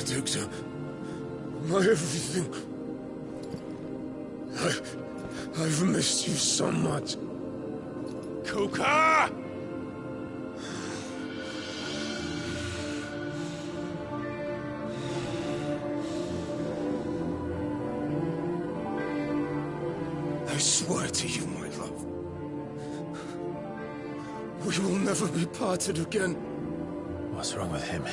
Victor, my everything. I've missed you so much. Kuka! I swear to you, my love, we will never be parted again. What's wrong with him?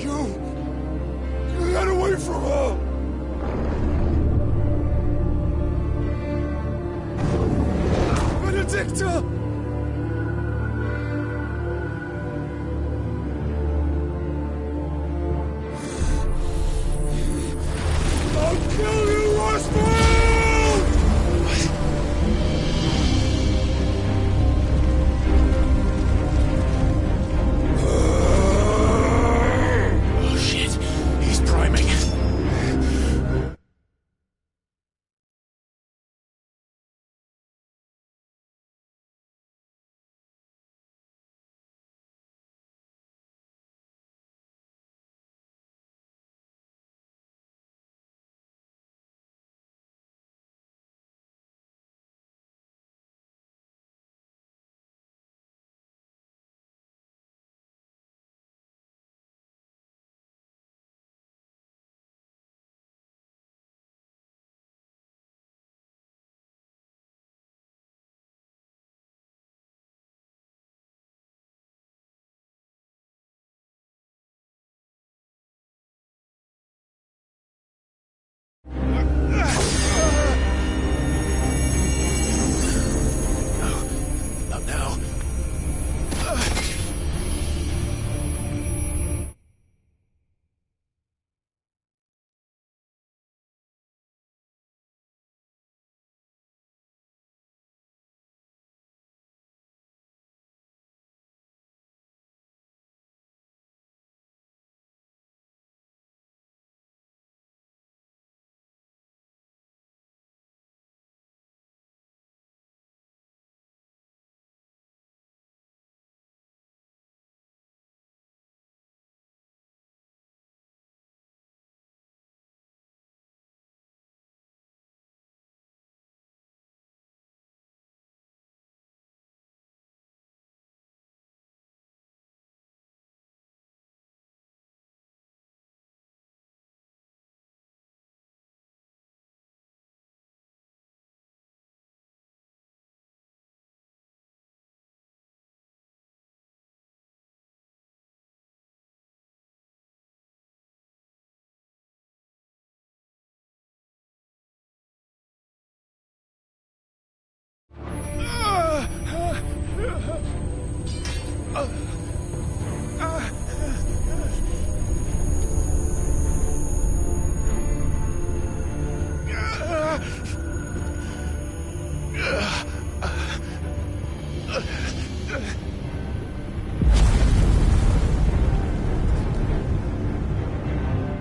You got away from her! Benedicta! I'll kill you, Roswell! Oh shit, he's priming. Not now.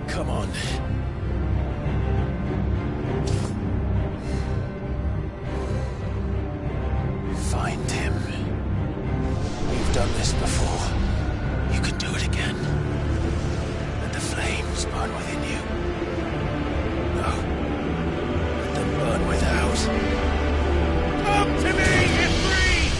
Come on. Find him. You've done this before. You can do it again. Let the flames burn within you. No. Let them burn without. Come to me, Ifrit!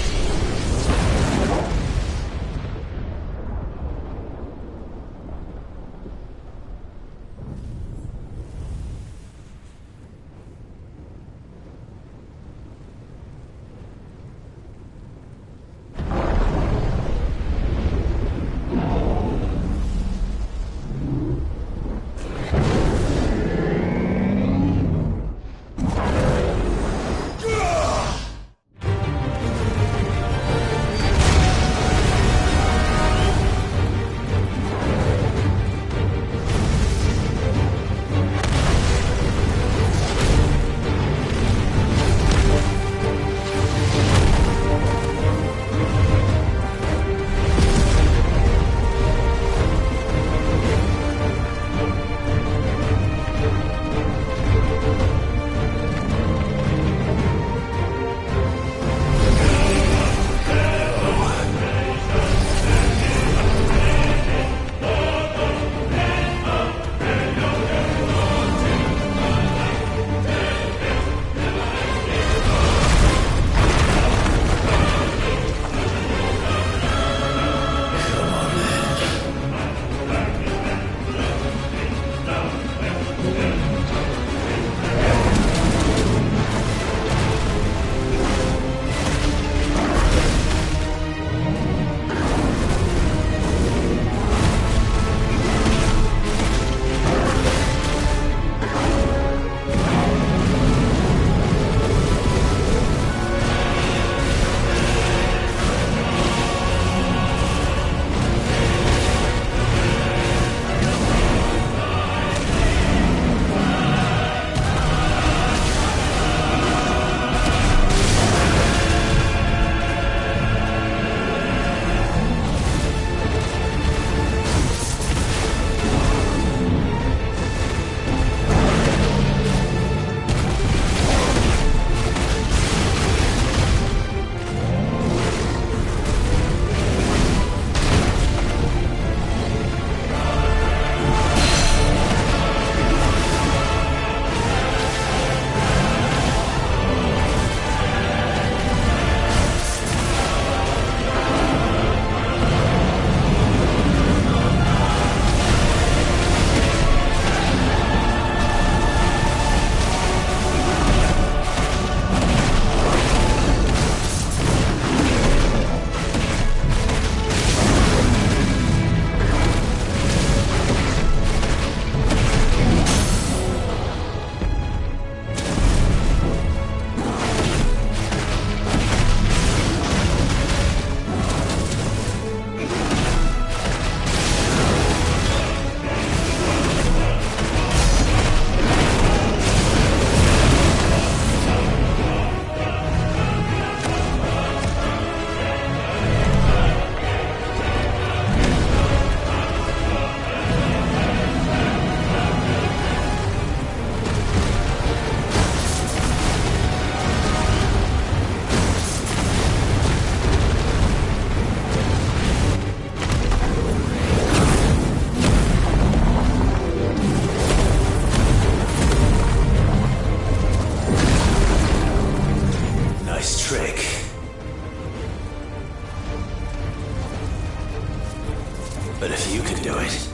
But if you can do it,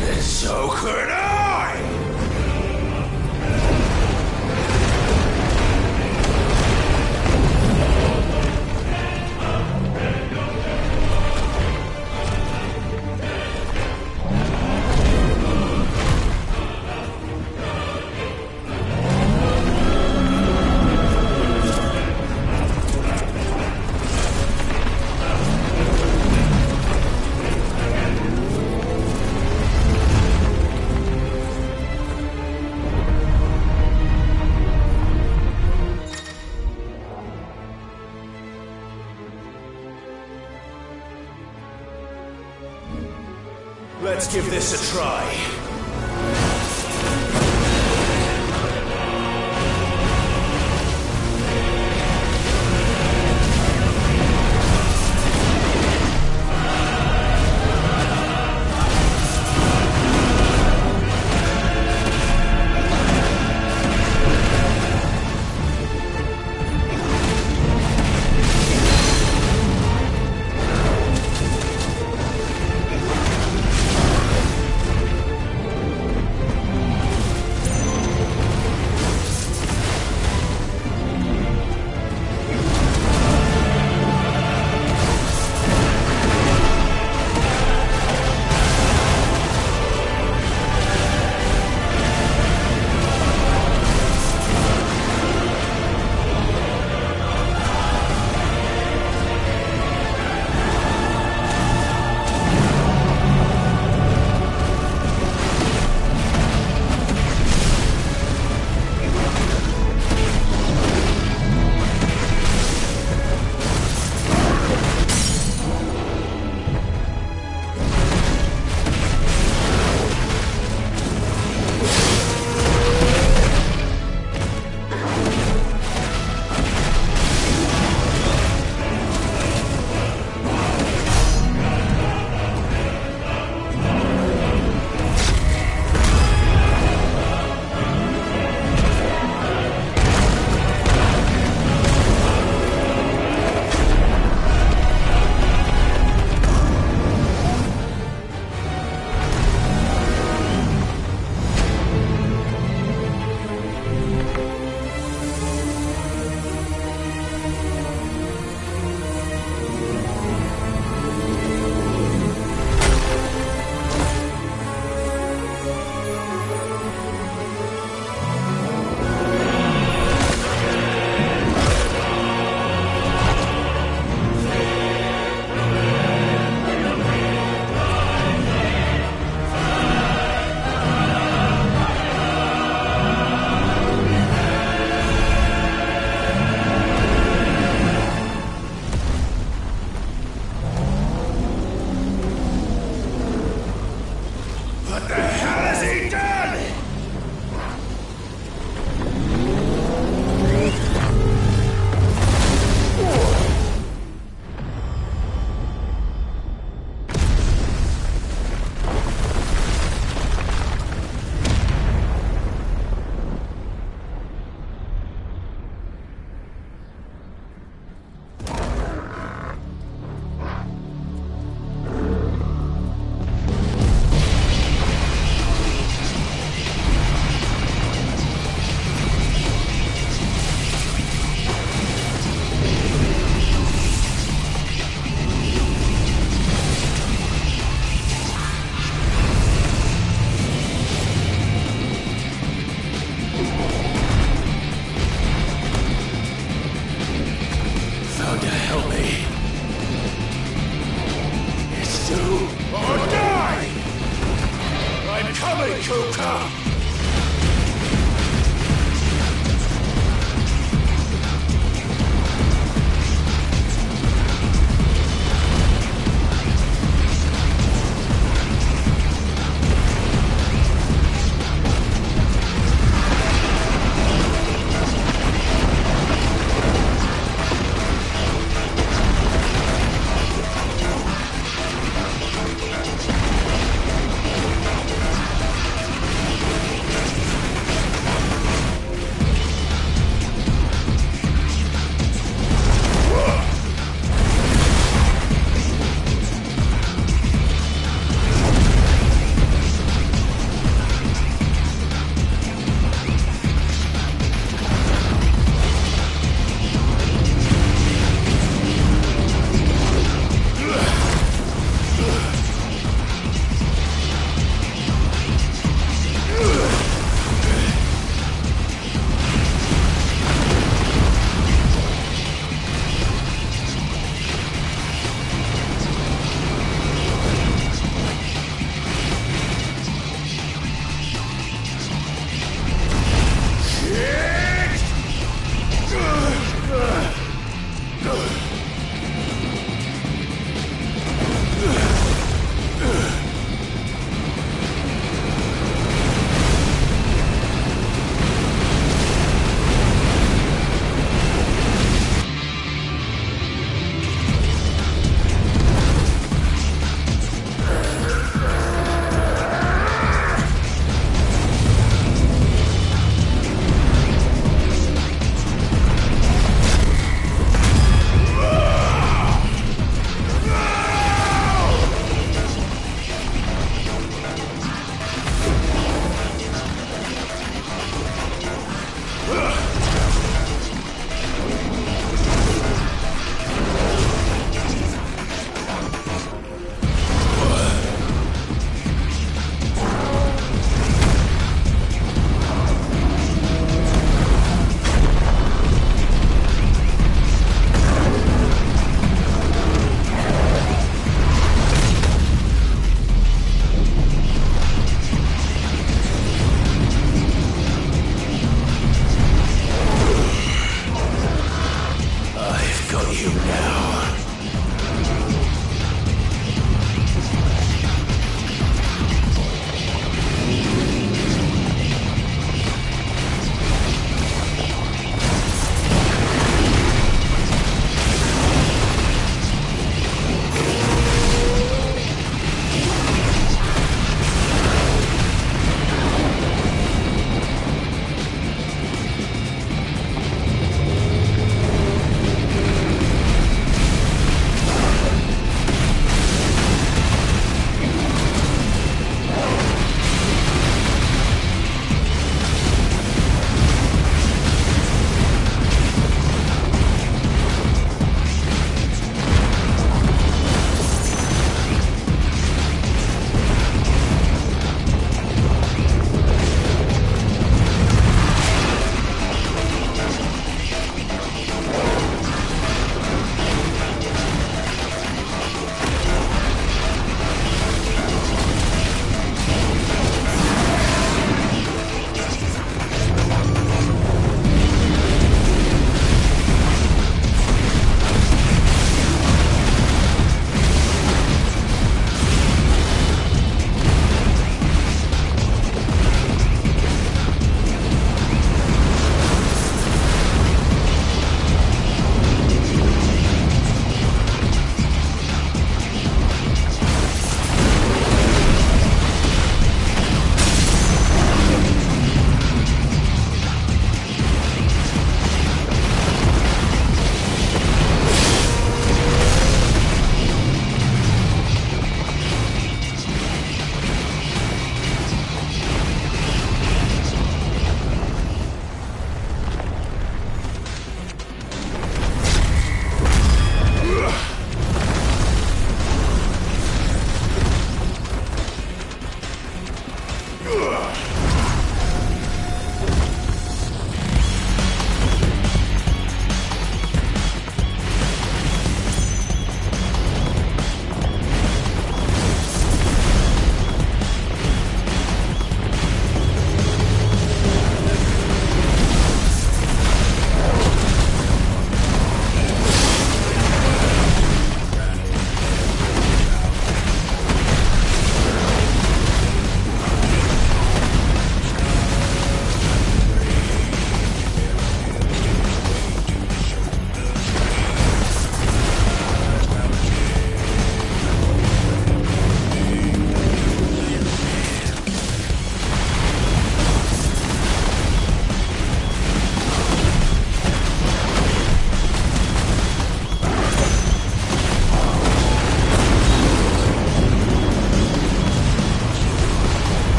then so could I! Let's give this a try.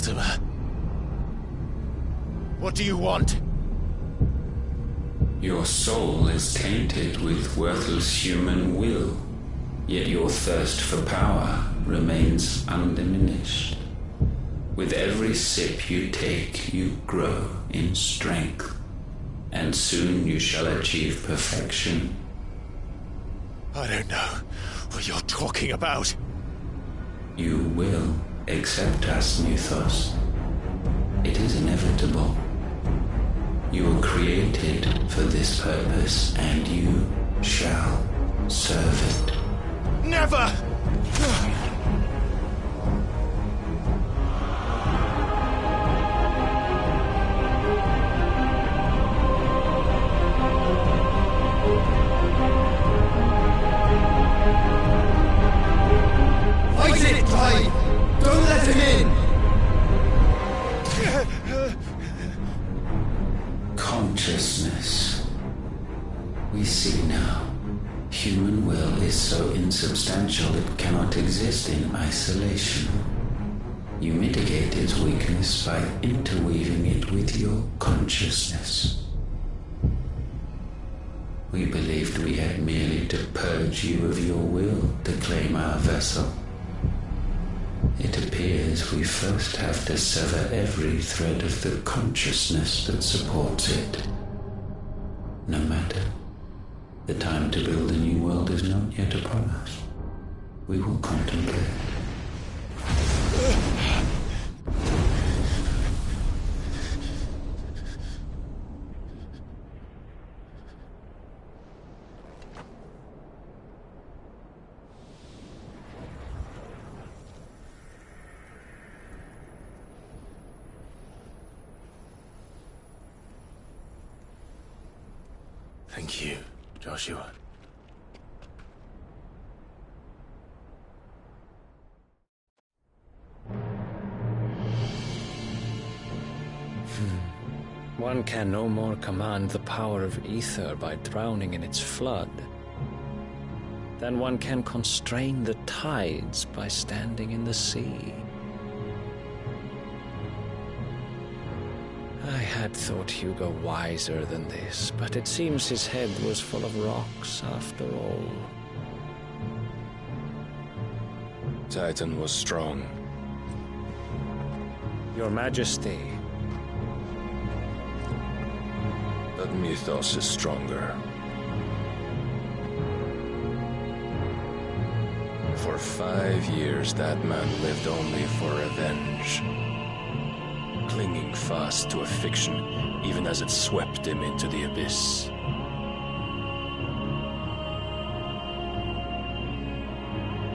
Ultima. What do you want? Your soul is tainted with worthless human will, yet your thirst for power remains undiminished. With every sip you take, you grow in strength, and soon you shall achieve perfection. I don't know what you're talking about. You will accept us, Mythos. It is inevitable. You were created for this purpose, and you shall serve it. Never! Fight it, Clyde! Don't let him in! Consciousness. We see now. Human will is so insubstantial it cannot exist in isolation. You mitigate its weakness by interweaving it with your consciousness. We believed we had merely to purge you of your will to claim our vessel. It appears we first have to sever every thread of the consciousness that supports it. No matter. The time to build a new world is not yet upon us. We will contemplate. Thank you, Joshua. One can no more command the power of ether by drowning in its flood than one can constrain the tides by standing in the sea. I had thought Hugo wiser than this, but it seems his head was full of rocks after all. Titan was strong. Your Majesty. But Mythos is stronger. For 5 years, that man lived only for revenge. Clinging fast to a fiction, even as it swept him into the abyss.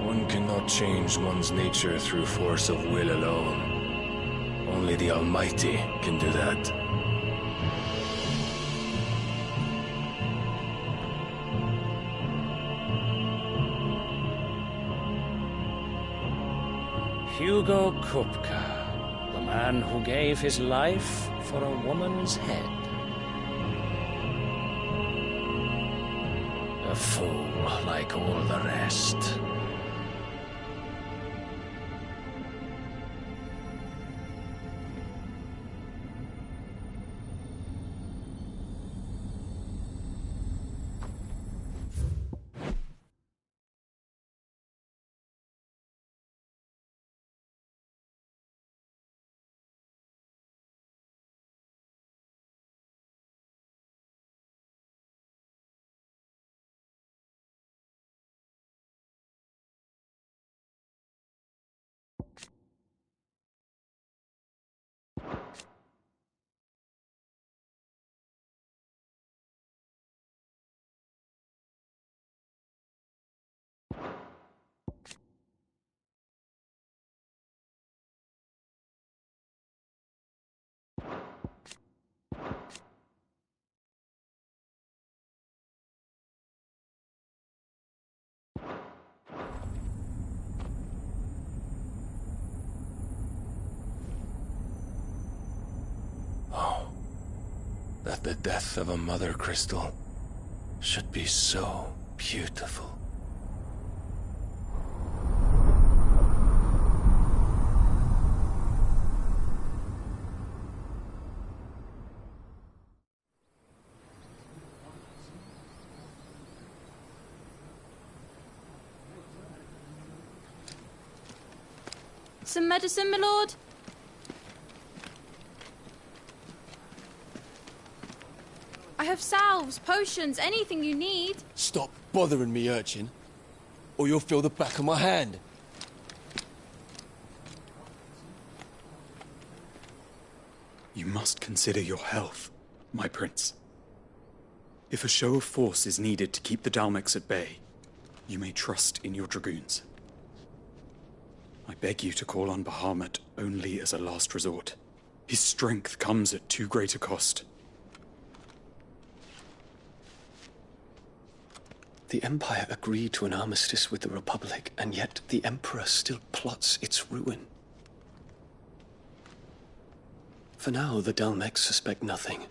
One cannot change one's nature through force of will alone. Only the Almighty can do that. Hugo Kupka, the man who gave his life for a woman's head. A fool like all the rest. That the death of a mother crystal should be so beautiful. some medicine, my lord? I have salves, potions, anything you need. Stop bothering me, urchin, or you'll feel the back of my hand. You must consider your health, my prince. If a show of force is needed to keep the Dalmex at bay, you may trust in your dragoons. I beg you to call on Bahamut only as a last resort. His strength comes at too great a cost. The Empire agreed to an armistice with the Republic, and yet the Emperor still plots its ruin. For now, the Dalmex suspect nothing,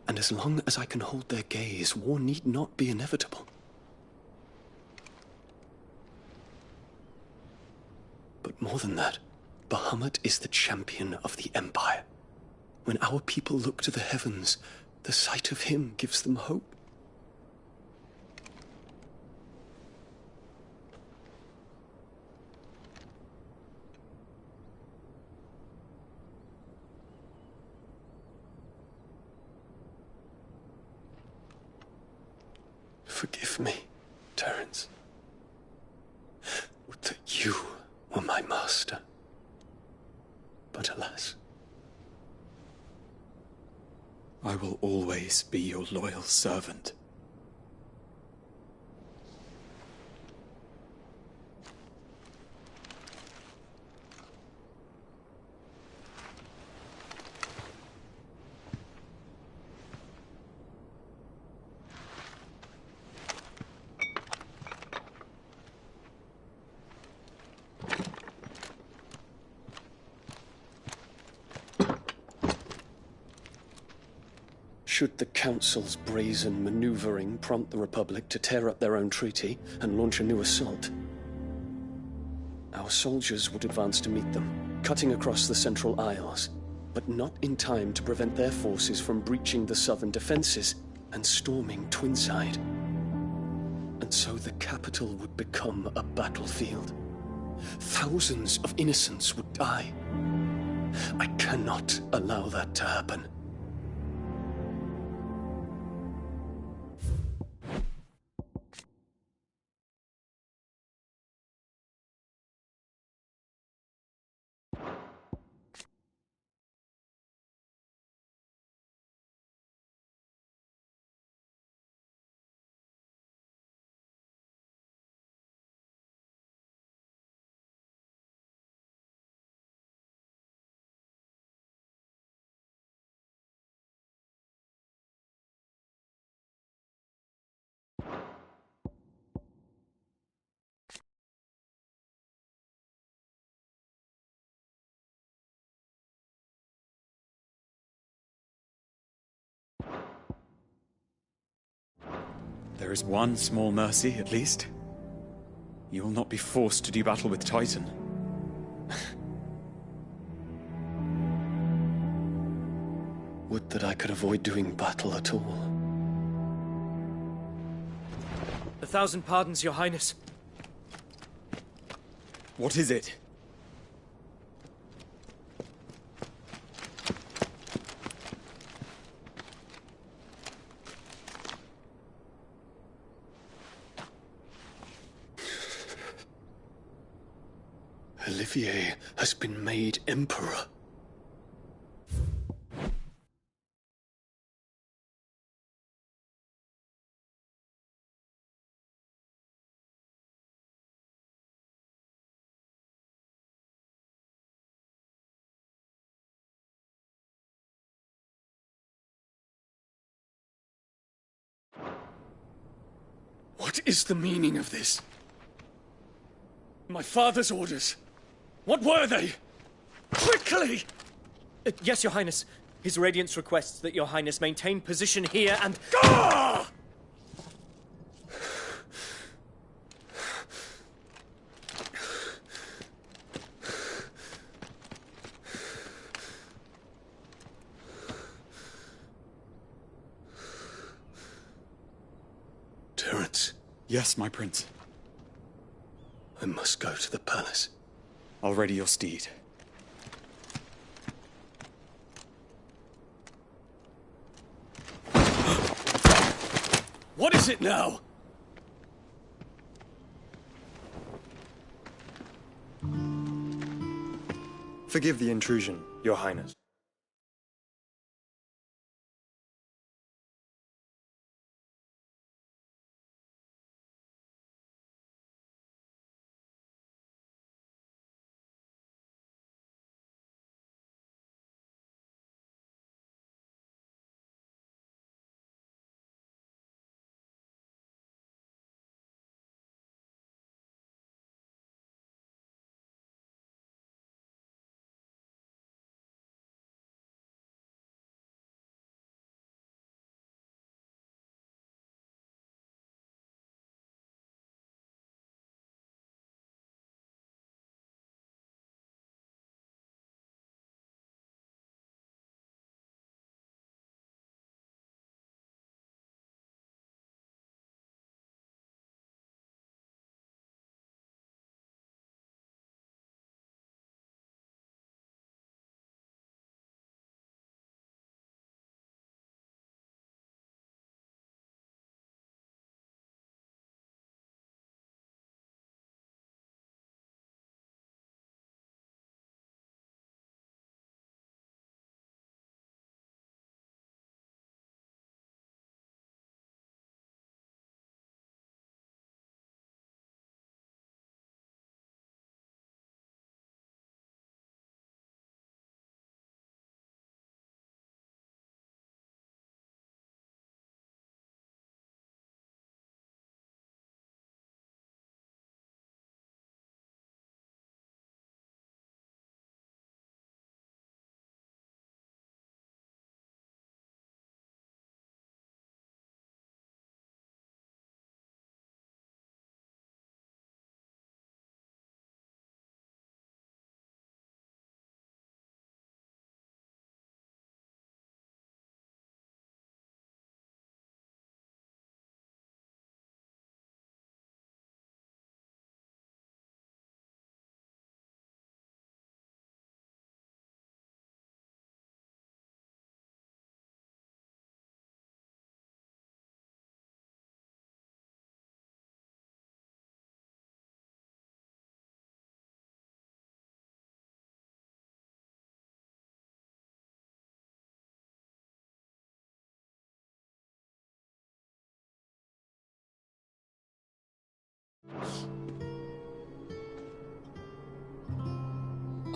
and as long as I can hold their gaze, war need not be inevitable. But more than that, Bahamut is the champion of the Empire. When our people look to the heavens, the sight of him gives them hope. Forgive me, Terence. Would that you were my master. But alas. I will always be your loyal servant. Should the Council's brazen maneuvering prompt the Republic to tear up their own treaty and launch a new assault, our soldiers would advance to meet them, cutting across the Central Isles, but not in time to prevent their forces from breaching the southern defenses and storming Twinside. And so the capital would become a battlefield. Thousands of innocents would die. I cannot allow that to happen. There is one small mercy, at least. You will not be forced to do battle with Titan. Would that I could avoid doing battle at all. 1,000 pardons, Your Highness. What is it? Olivier has been made Emperor. What is the meaning of this? My father's orders. What were they? Quickly! Yes, Your Highness. His Radiance requests that Your Highness maintain position here and... Ah! Terence. Yes, my prince. I must go to the palace. I'll ready your steed. What is it now? Forgive the intrusion, Your Highness.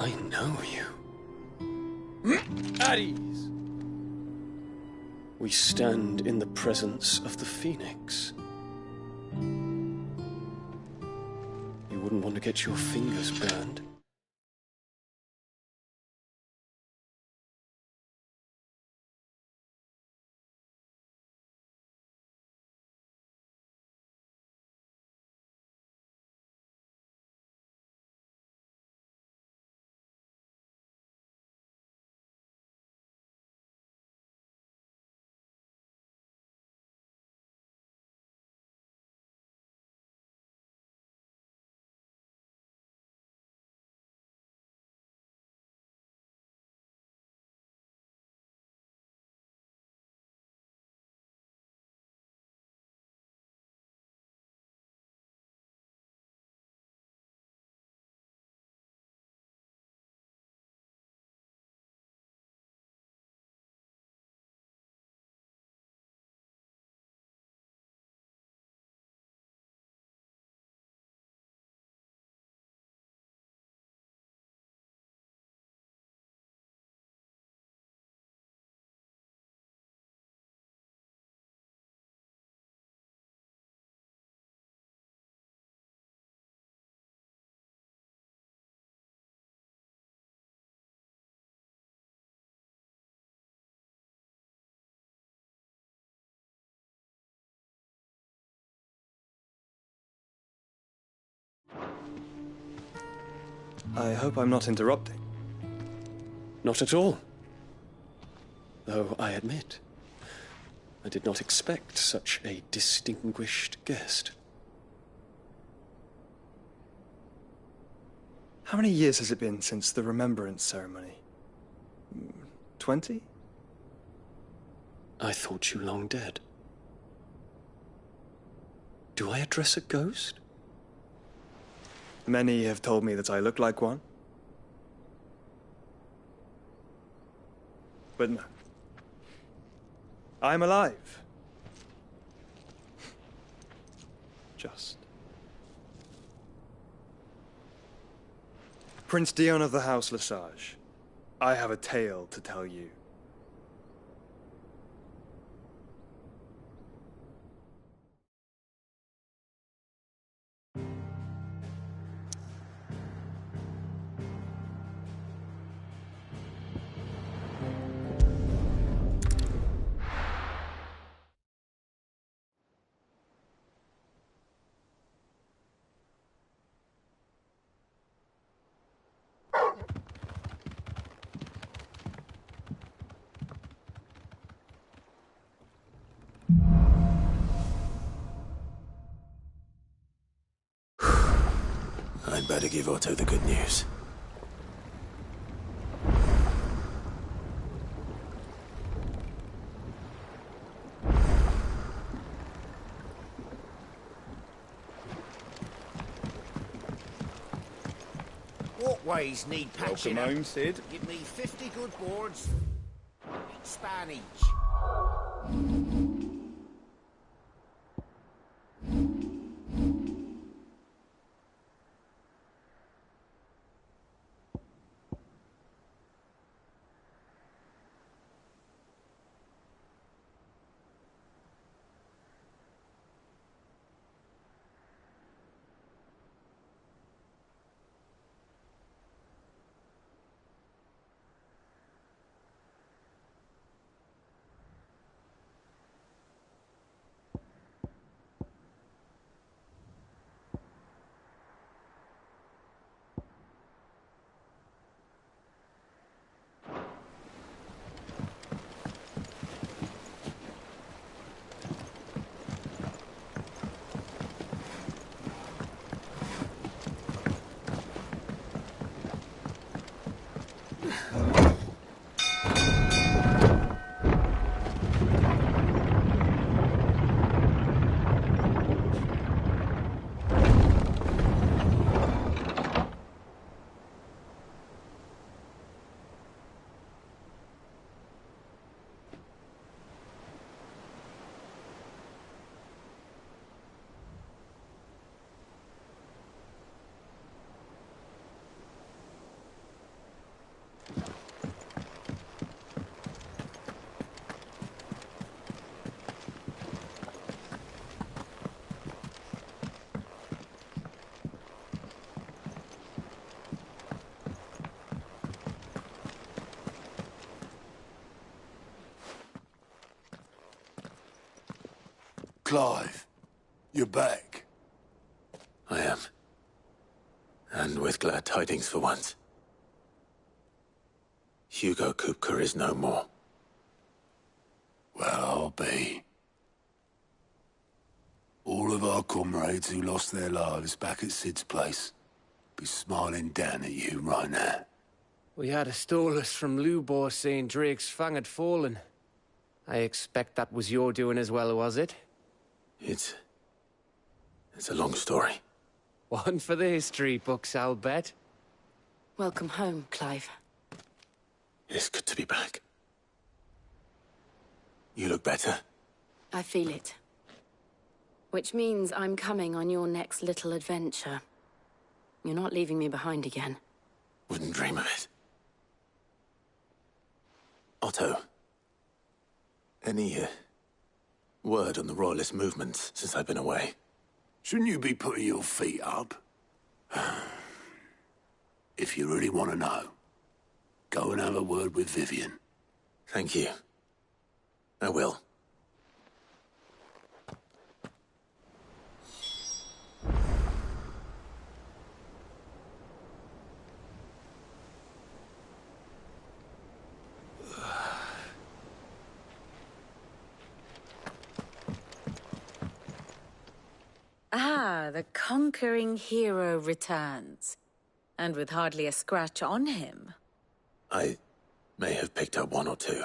I know you. At ease. We stand in the presence of the Phoenix. You wouldn't want to get your fingers burned. I hope I'm not interrupting. Not at all. Though I admit, I did not expect such a distinguished guest. How many years has it been since the Remembrance ceremony? 20? I thought you long dead. Do I address a ghost? Many have told me that I look like one. But no. I'm alive. Just. Prince Dion of the House Lesage, I have a tale to tell you. I'd better give Otto the good news. Walkways need patching Welcome up. home, Sid. Give me 50 good boards. £1 each. Clive, you're back. I am. And with glad tidings for once. Hugo Kupka is no more. Well, I'll be. All of our comrades who lost their lives back at Sid's place be smiling down at you right now. We had a stolus from Lubor saying Drake's fang had fallen. I expect that was your doing as well, was it? It's a long story. One for the history books, I'll bet. Welcome home, Clive. It's good to be back. You look better. I feel it. Which means I'm coming on your next little adventure. You're not leaving me behind again. Wouldn't dream of it. Otto. Any, word on the Royalist movements since I've been away? Shouldn't you be putting your feet up? If you really want to know, go and have a word with Vivian. Thank you. I will. Ah, the conquering hero returns. And with hardly a scratch on him. I may have picked up one or two.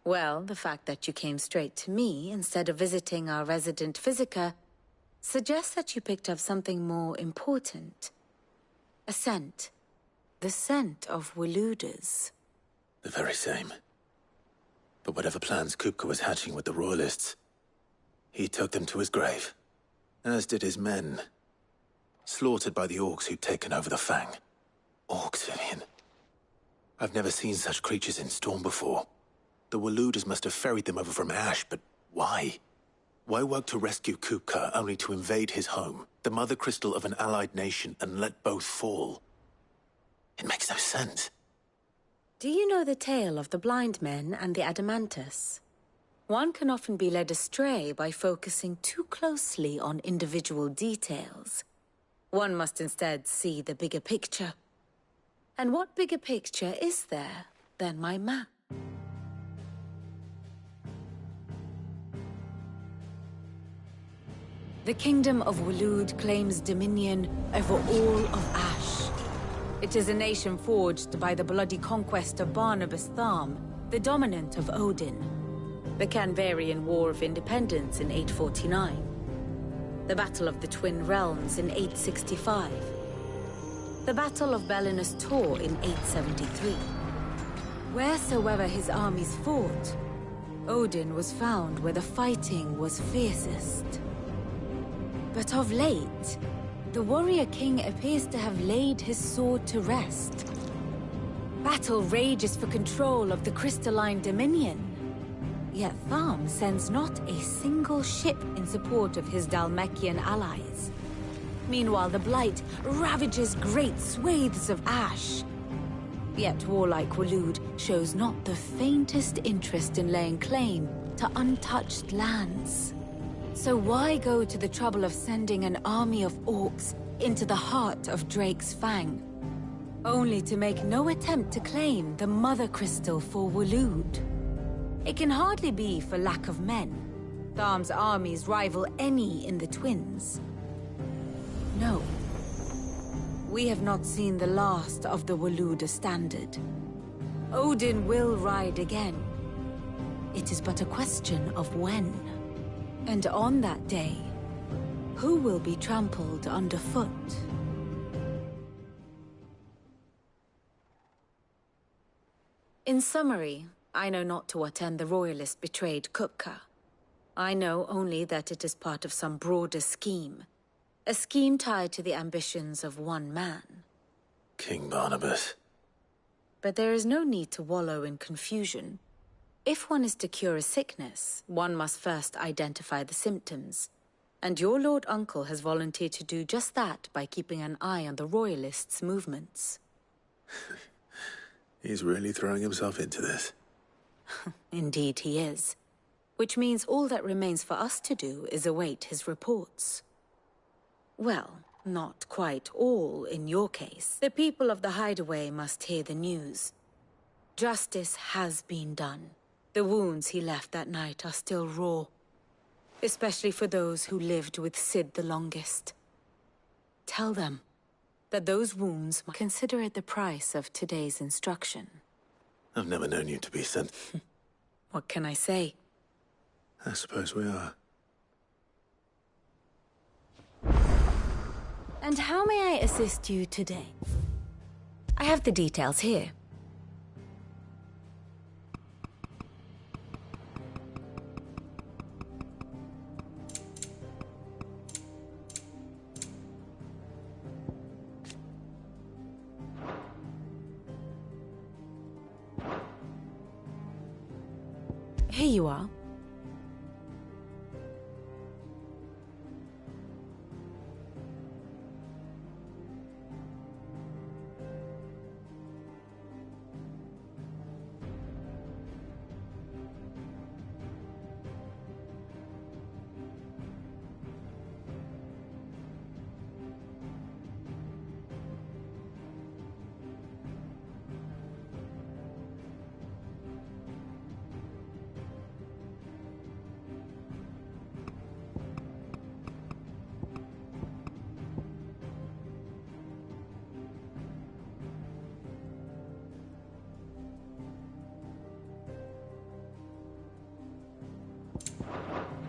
Well, the fact that you came straight to me instead of visiting our resident Physica suggests that you picked up something more important. A scent. The scent of Waludas. The very same. But whatever plans Kupka was hatching with the Royalists, he took them to his grave. As did his men. Slaughtered by the orcs who'd taken over the Fang. Orcs, Vivian. I've never seen such creatures in Storm before. The Waludas must have ferried them over from Ash, but why? Why work to rescue Kupka only to invade his home, the mother crystal of an allied nation, and let both fall? It makes no sense. Do you know the tale of the blind men and the Adamantus? One can often be led astray by focusing too closely on individual details. One must instead see the bigger picture. And what bigger picture is there than my map? The Kingdom of Waloed claims dominion over all of Ash. It is a nation forged by the bloody conquest of Barnabas Tharm, the dominant of Odin. The Canvarian War of Independence in 849. The Battle of the Twin Realms in 865. The Battle of Belinus Tor in 873. Wheresoever his armies fought, Odin was found where the fighting was fiercest. But of late, the warrior king appears to have laid his sword to rest. Battle rages for control of the crystalline dominion. Yet Tharm sends not a single ship in support of his Dhalmekian allies. Meanwhile, the Blight ravages great swathes of Ash. Yet warlike Waloed shows not the faintest interest in laying claim to untouched lands. So why go to the trouble of sending an army of orcs into the heart of Drake's Fang, only to make no attempt to claim the Mother Crystal for Waloed? It can hardly be for lack of men. Tharm's armies rival any in the Twins. No. We have not seen the last of the Waluda standard. Odin will ride again. It is but a question of when. And on that day, who will be trampled underfoot? In summary, I know not to what end the Royalists betrayed Kupka. I know only that it is part of some broader scheme. A scheme tied to the ambitions of one man. King Barnabas. But there is no need to wallow in confusion. If one is to cure a sickness, one must first identify the symptoms. And your Lord Uncle has volunteered to do just that by keeping an eye on the Royalists' movements. He's really throwing himself into this. Indeed he is. Which means all that remains for us to do is await his reports. Well, not quite all in your case. The people of the Hideaway must hear the news. Justice has been done. The wounds he left that night are still raw. Especially for those who lived with Sid the longest. Tell them that those wounds, consider it the price of today's instruction. I've never known you to be sent. What can I say? I suppose we are. And how may I assist you today? I have the details here. Here you are.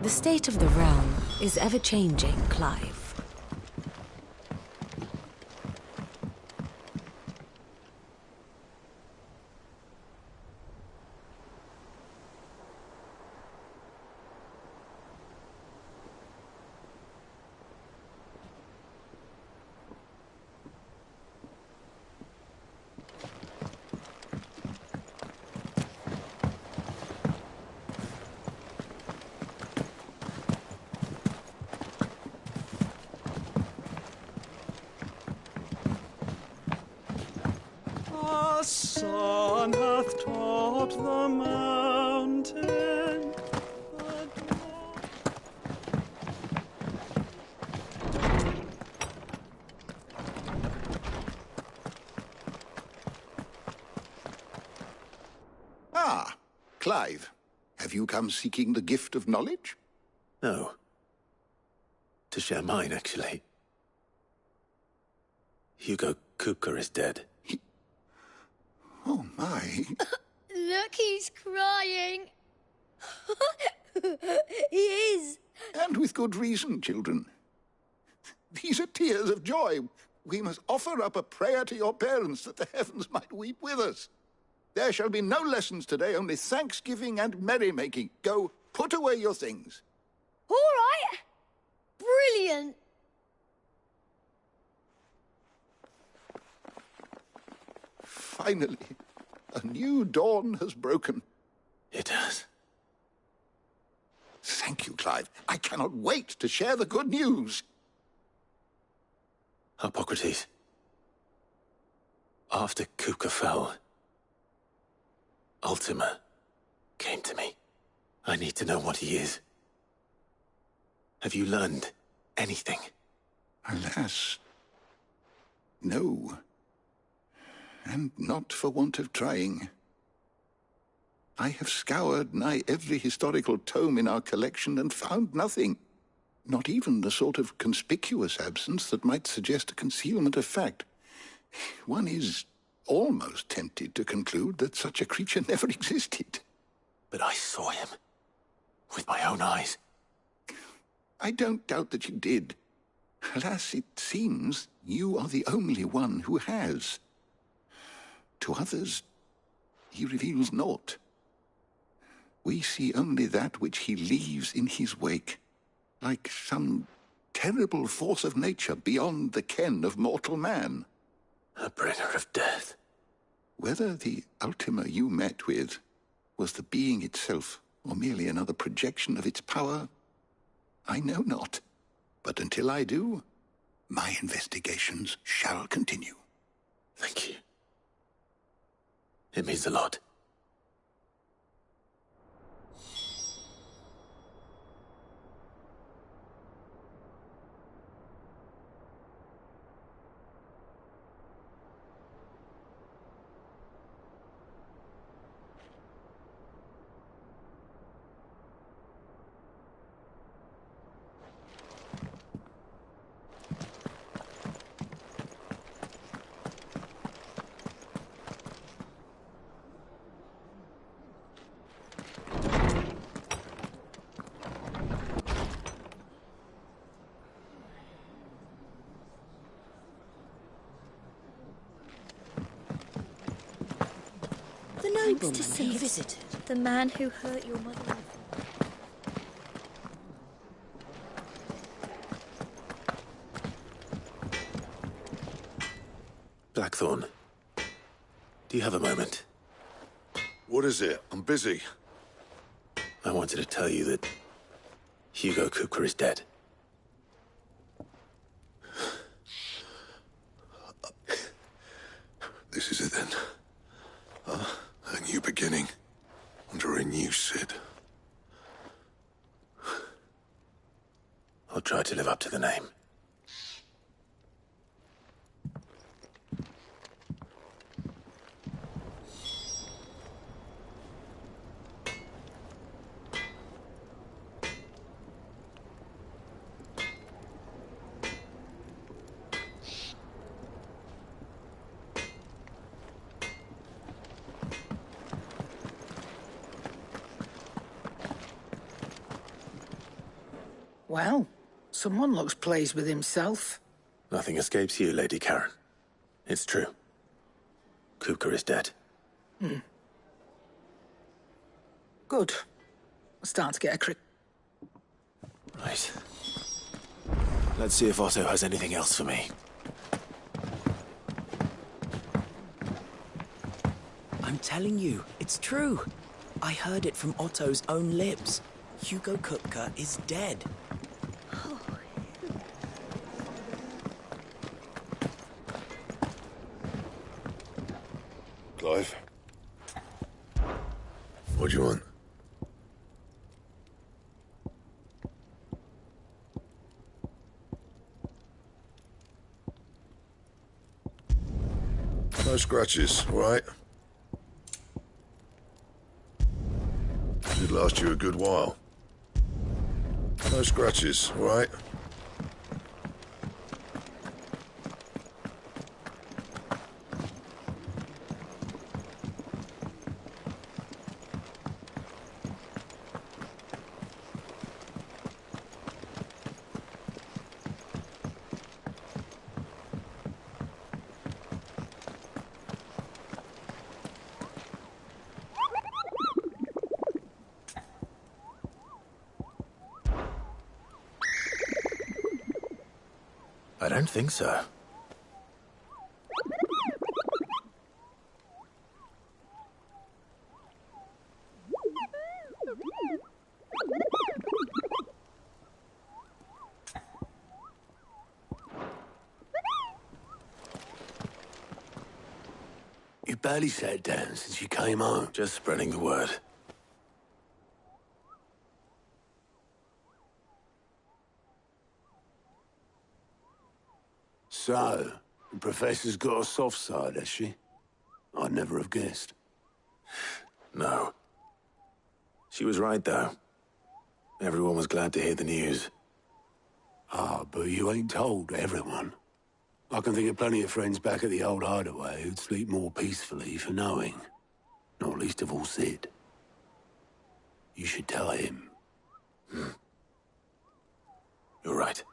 The state of the realm is ever-changing, Clive. The sun hath topped the mountain. Ah, Clive. Have you come seeking the gift of knowledge? No. To share mine, actually. Hugo Kupka is dead. Oh, my. Look, he's crying. He is. And with good reason, children. These are tears of joy. We must offer up a prayer to your parents that the heavens might weep with us. There shall be no lessons today, only thanksgiving and merrymaking. Go, put away your things. All right. Brilliant. Finally, a new dawn has broken. It has. Thank you, Clive. I cannot wait to share the good news. Hippocrates. After Kupka fell, Ultima came to me. I need to know what he is. Have you learned anything? Alas, no. And not for want of trying. I have scoured nigh every historical tome in our collection and found nothing. Not even the sort of conspicuous absence that might suggest a concealment of fact. One is almost tempted to conclude that such a creature never existed. But I saw him. With my own eyes. I don't doubt that you did. Alas, it seems you are the only one who has. To others, he reveals naught. We see only that which he leaves in his wake, like some terrible force of nature beyond the ken of mortal man. A bringer of death. Whether the Ultima you met with was the being itself, or merely another projection of its power, I know not. But until I do, my investigations shall continue. Thank you. It means a lot. The nobleman who visited. The man who hurt your mother. Blackthorn, do you have a moment? What is it? I'm busy. I wanted to tell you that Hugo Kupka is dead. This is it then. A new beginning. Under a new Cid. I'll try to live up to the name. Well, someone looks pleased with himself. Nothing escapes you, Lady Karen. It's true. Kupka is dead. Good. I'm starting to get a Right. Let's see if Otto has anything else for me. I'm telling you, it's true. I heard it from Otto's own lips. Hugo Kupka is dead. Clive? What do you want? No scratches, all right? Did last you a good while. No scratches, all right? I don't think so. You barely sat down since you came home. Just spreading the word. So, the Professor's got a soft side, has she? I'd never have guessed. No. She was right, though. Everyone was glad to hear the news. Ah, but you ain't told everyone. I can think of plenty of friends back at the old hideaway who'd sleep more peacefully for knowing. Not least of all Sid. You should tell him. You're right.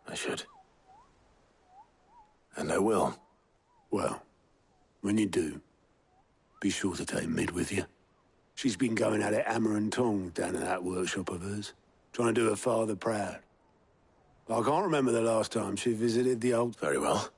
I should. And I will. Well, when you do, be sure to take Mid with you. She's been going at it hammer and tongs down in that workshop of hers, trying to do her father proud. I can't remember the last time she visited the old... Very well.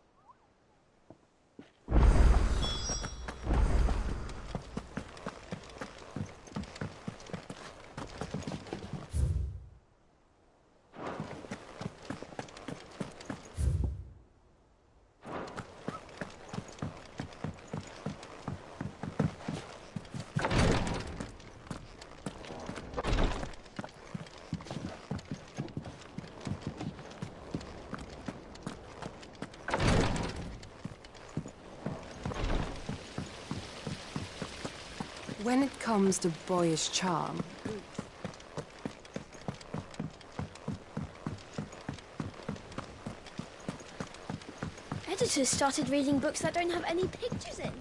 When it comes to boyish charm... Editors started reading books that don't have any pictures in.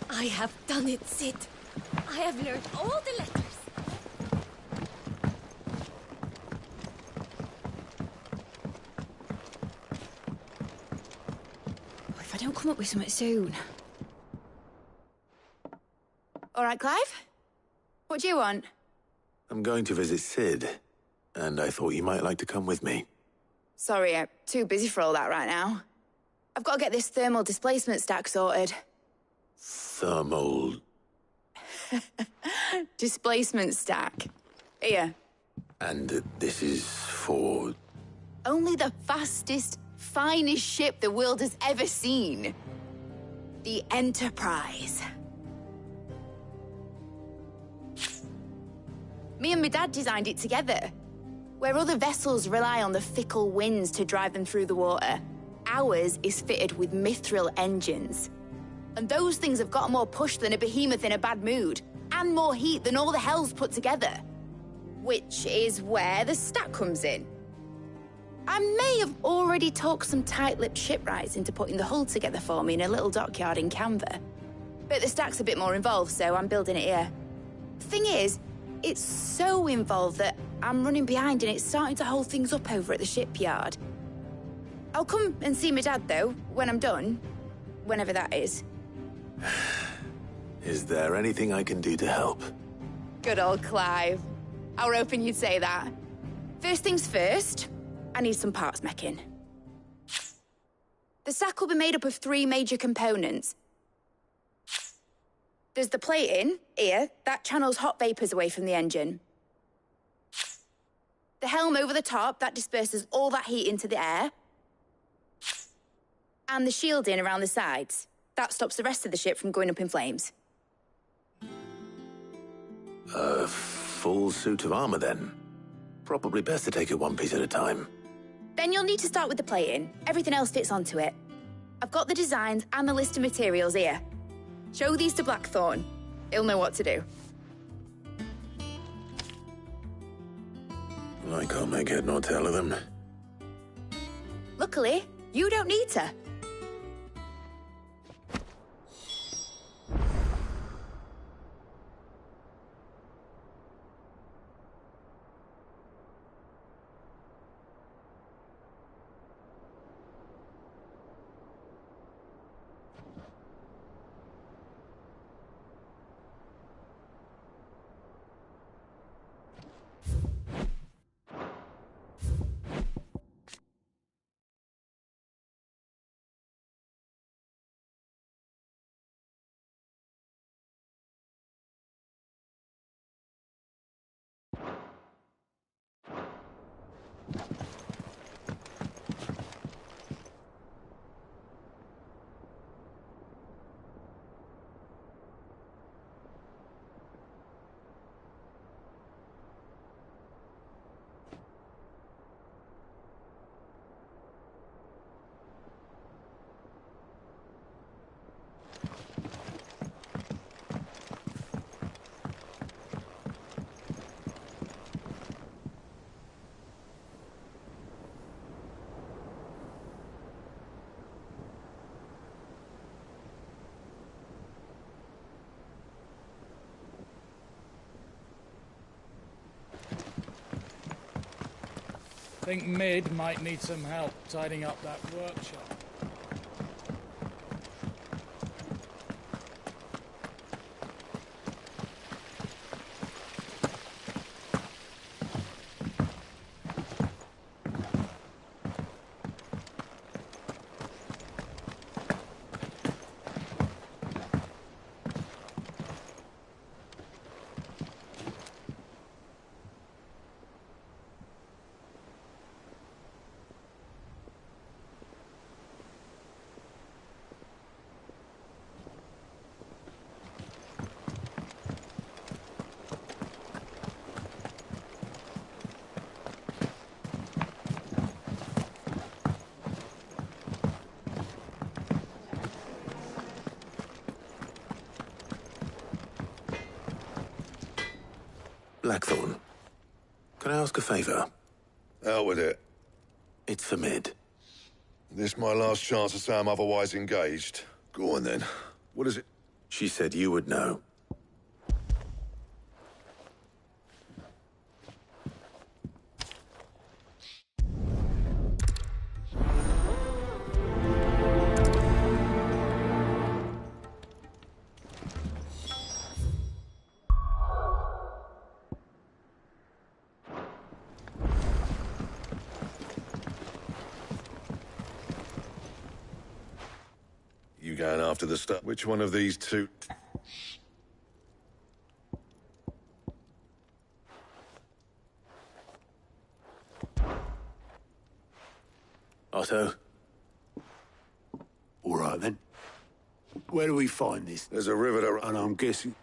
I have done it, Sid. I have learned all the letters. If I don't come up with something soon. All right, Clive? What do you want? I'm going to visit Sid, and I thought you might like to come with me. Sorry, I'm too busy for all that right now. I've got to get this thermal displacement stack sorted. Thermal... Displacement stack. Here. And this is for... Only the fastest, finest ship the world has ever seen. The Enterprise. Me and my dad designed it together. Where other vessels rely on the fickle winds to drive them through the water, ours is fitted with mithril engines. And those things have got more push than a behemoth in a bad mood, and more heat than all the hells put together. Which is where the stack comes in. I may have already talked some tight-lipped shipwrights into putting the hull together for me in a little dockyard in Canva. But the stack's a bit more involved, so I'm building it here. Thing is, it's so involved that I'm running behind and it's starting to hold things up over at the shipyard. I'll come and see my dad, though, when I'm done. Whenever that is. Is there anything I can do to help? Good old Clive. I were hoping you'd say that. First things first, I need some parts meching. The stack will be made up of 3 major components. There's the plating, here, that channels hot vapours away from the engine. The helm over the top, that disperses all that heat into the air. And the shielding around the sides. That stops the rest of the ship from going up in flames. A full suit of armor, then. Probably best to take it one piece at a time. Then you'll need to start with the plating. Everything else fits onto it. I've got the designs and the list of materials here. Show these to Blackthorn. He'll know what to do. I can't make head nor tail of them. Luckily, you don't need to. Think Mid might need some help tidying up that workshop. Blackthorn, can I ask a favour? Out with it. It's for Mid. This my last chance to say I'm otherwise engaged. Go on then. What is it? She said you would know. You going after the stuff? Which one of these two? Otto? All right, then. Where do we find this? There's a river to... And I'm guessing...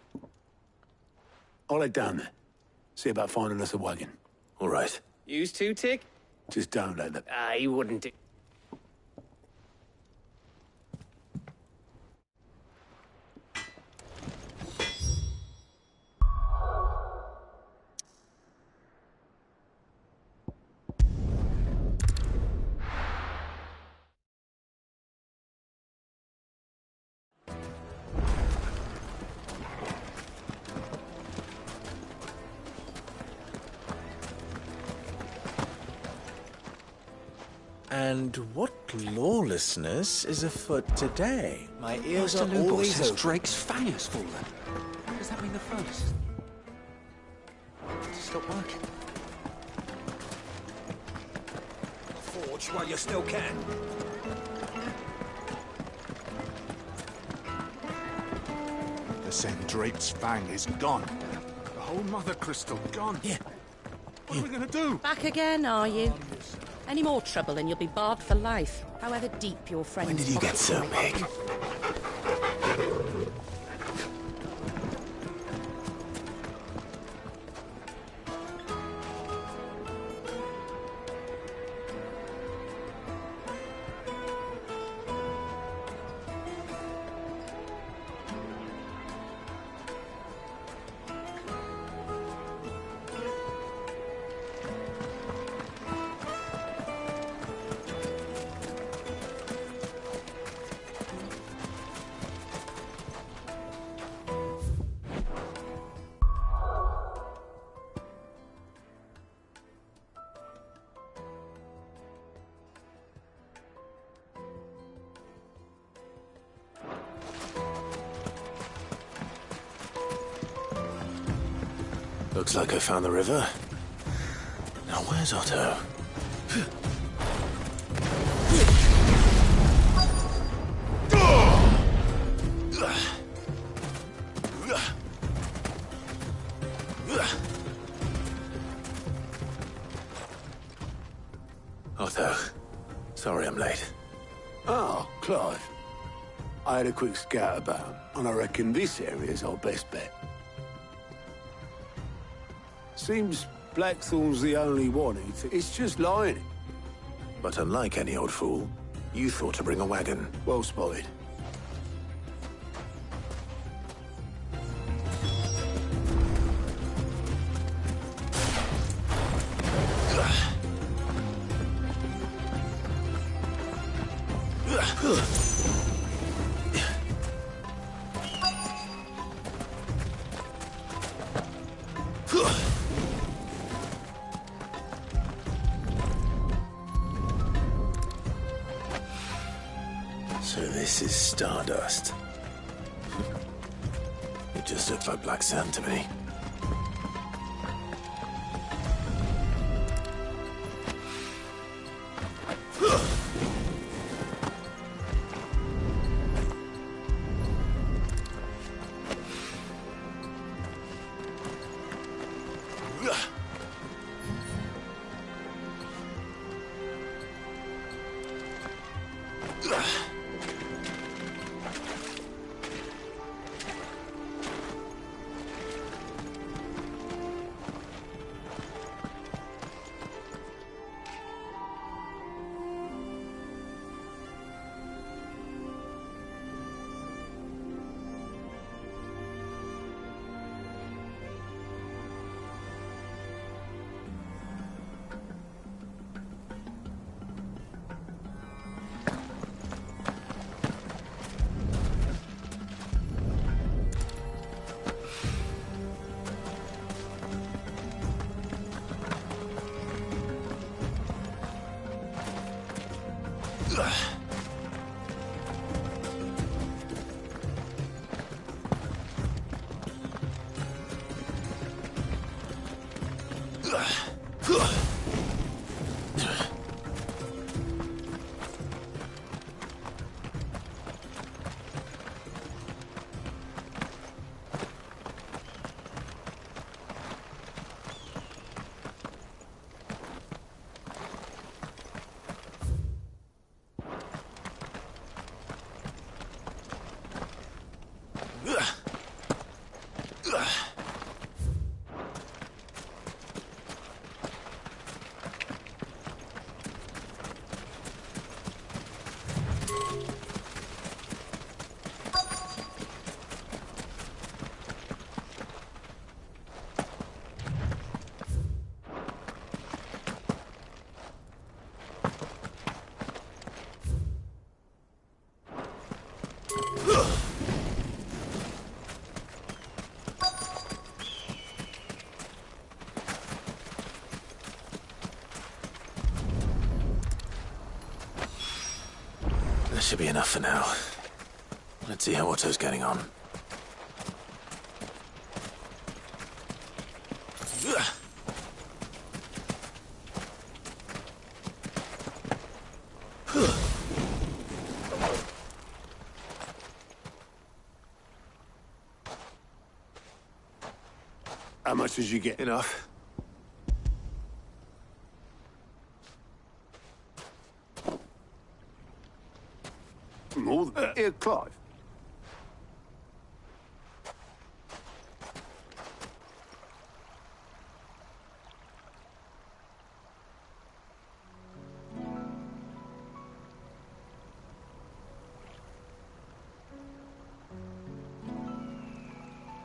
I'll head down there. See about finding us a wagon. All right. Use two, Tick? Just don't let them... He wouldn't do... And what lawlessness is afoot today? My ears Master are Lubor always says open. Drake's fang has fallen. Does that mean the furnace? Stop working. Forge while you still can. The Drake's fang is gone. The whole Mother Crystal gone. Yeah. What are we gonna do? Back again, are you? Any more trouble and you'll be barred for life, however deep your friends. When did you get so big? Looks like I found the river. Now where's Otto? Otto, sorry I'm late. Oh, Clive. I had a quick scout about, and I reckon this area's our best bet. Seems Blackthorn's the only one who it's just lying. But unlike any old fool, you thought to bring a wagon. Well spotted. So this is stardust. It just looks like black sand to me. should be enough for now. Let's see how Otto's getting on. How much did you get? Enough. More than... Here, Clive.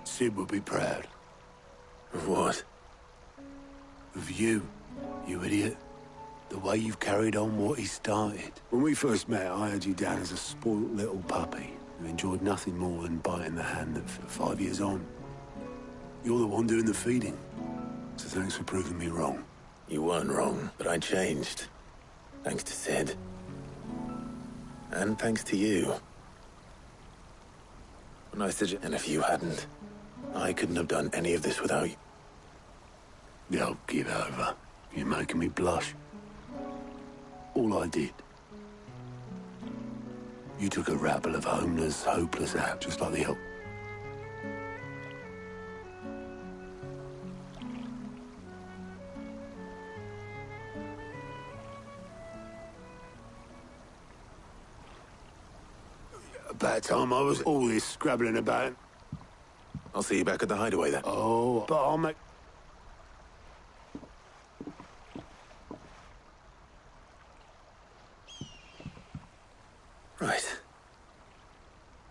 Sid would be proud. Of what? Of you, you idiot. The way you've carried on what he started. When we first met, I had you down as a spoilt little puppy who enjoyed nothing more than biting the hand that 5 years on. You're the one doing the feeding. So thanks for proving me wrong. You weren't wrong, but I changed. Thanks to Sid. And thanks to you. Nice to... And if you hadn't, I couldn't have done any of this without you. Yo, give over. You're making me blush. All I did. You took a rabble of homeless, hopeless out, just like the help. About time I was all this scrabbling about. I'll see you back at the hideaway then. Oh, but I'll make... Right.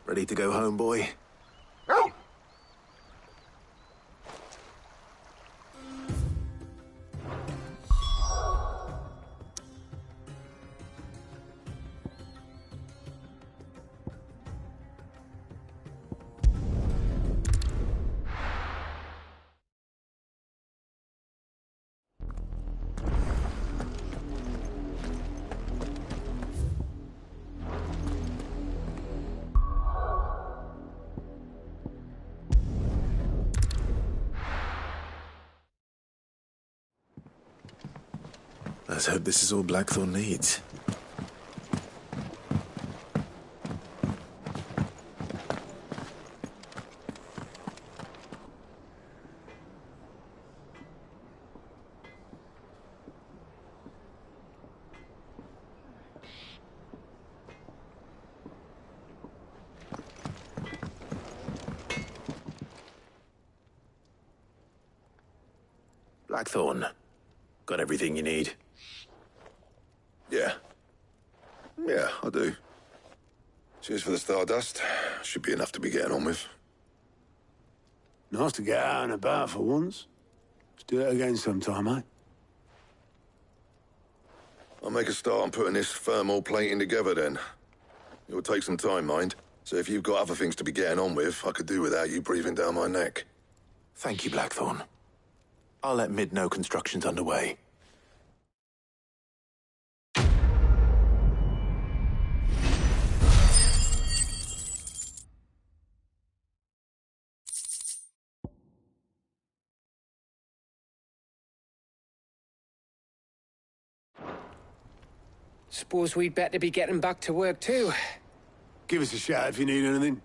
Ready to go home, boy? Let's hope this is all Blackthorn needs. Blackthorn, got everything you need? Yeah. Yeah, I do. Cheers for the stardust. Should be enough to be getting on with. Nice to get out and about for once. Let's do it again sometime, eh? I'll make a start on putting this thermal plating together then. It will take some time, mind. So if you've got other things to be getting on with, I could do without you breathing down my neck. Thank you, Blackthorn. I'll let Mid know construction's underway. Suppose we'd better be getting back to work too. Give us a shout if you need anything.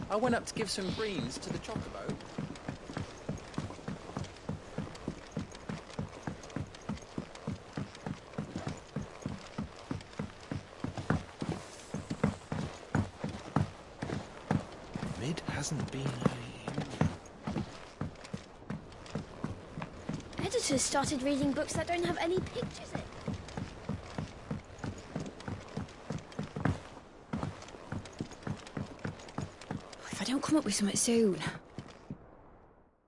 I went up to give some greens to the chocobo. Mid hasn't been Editors started reading books that don't have any pictures in. If I don't come up with something soon.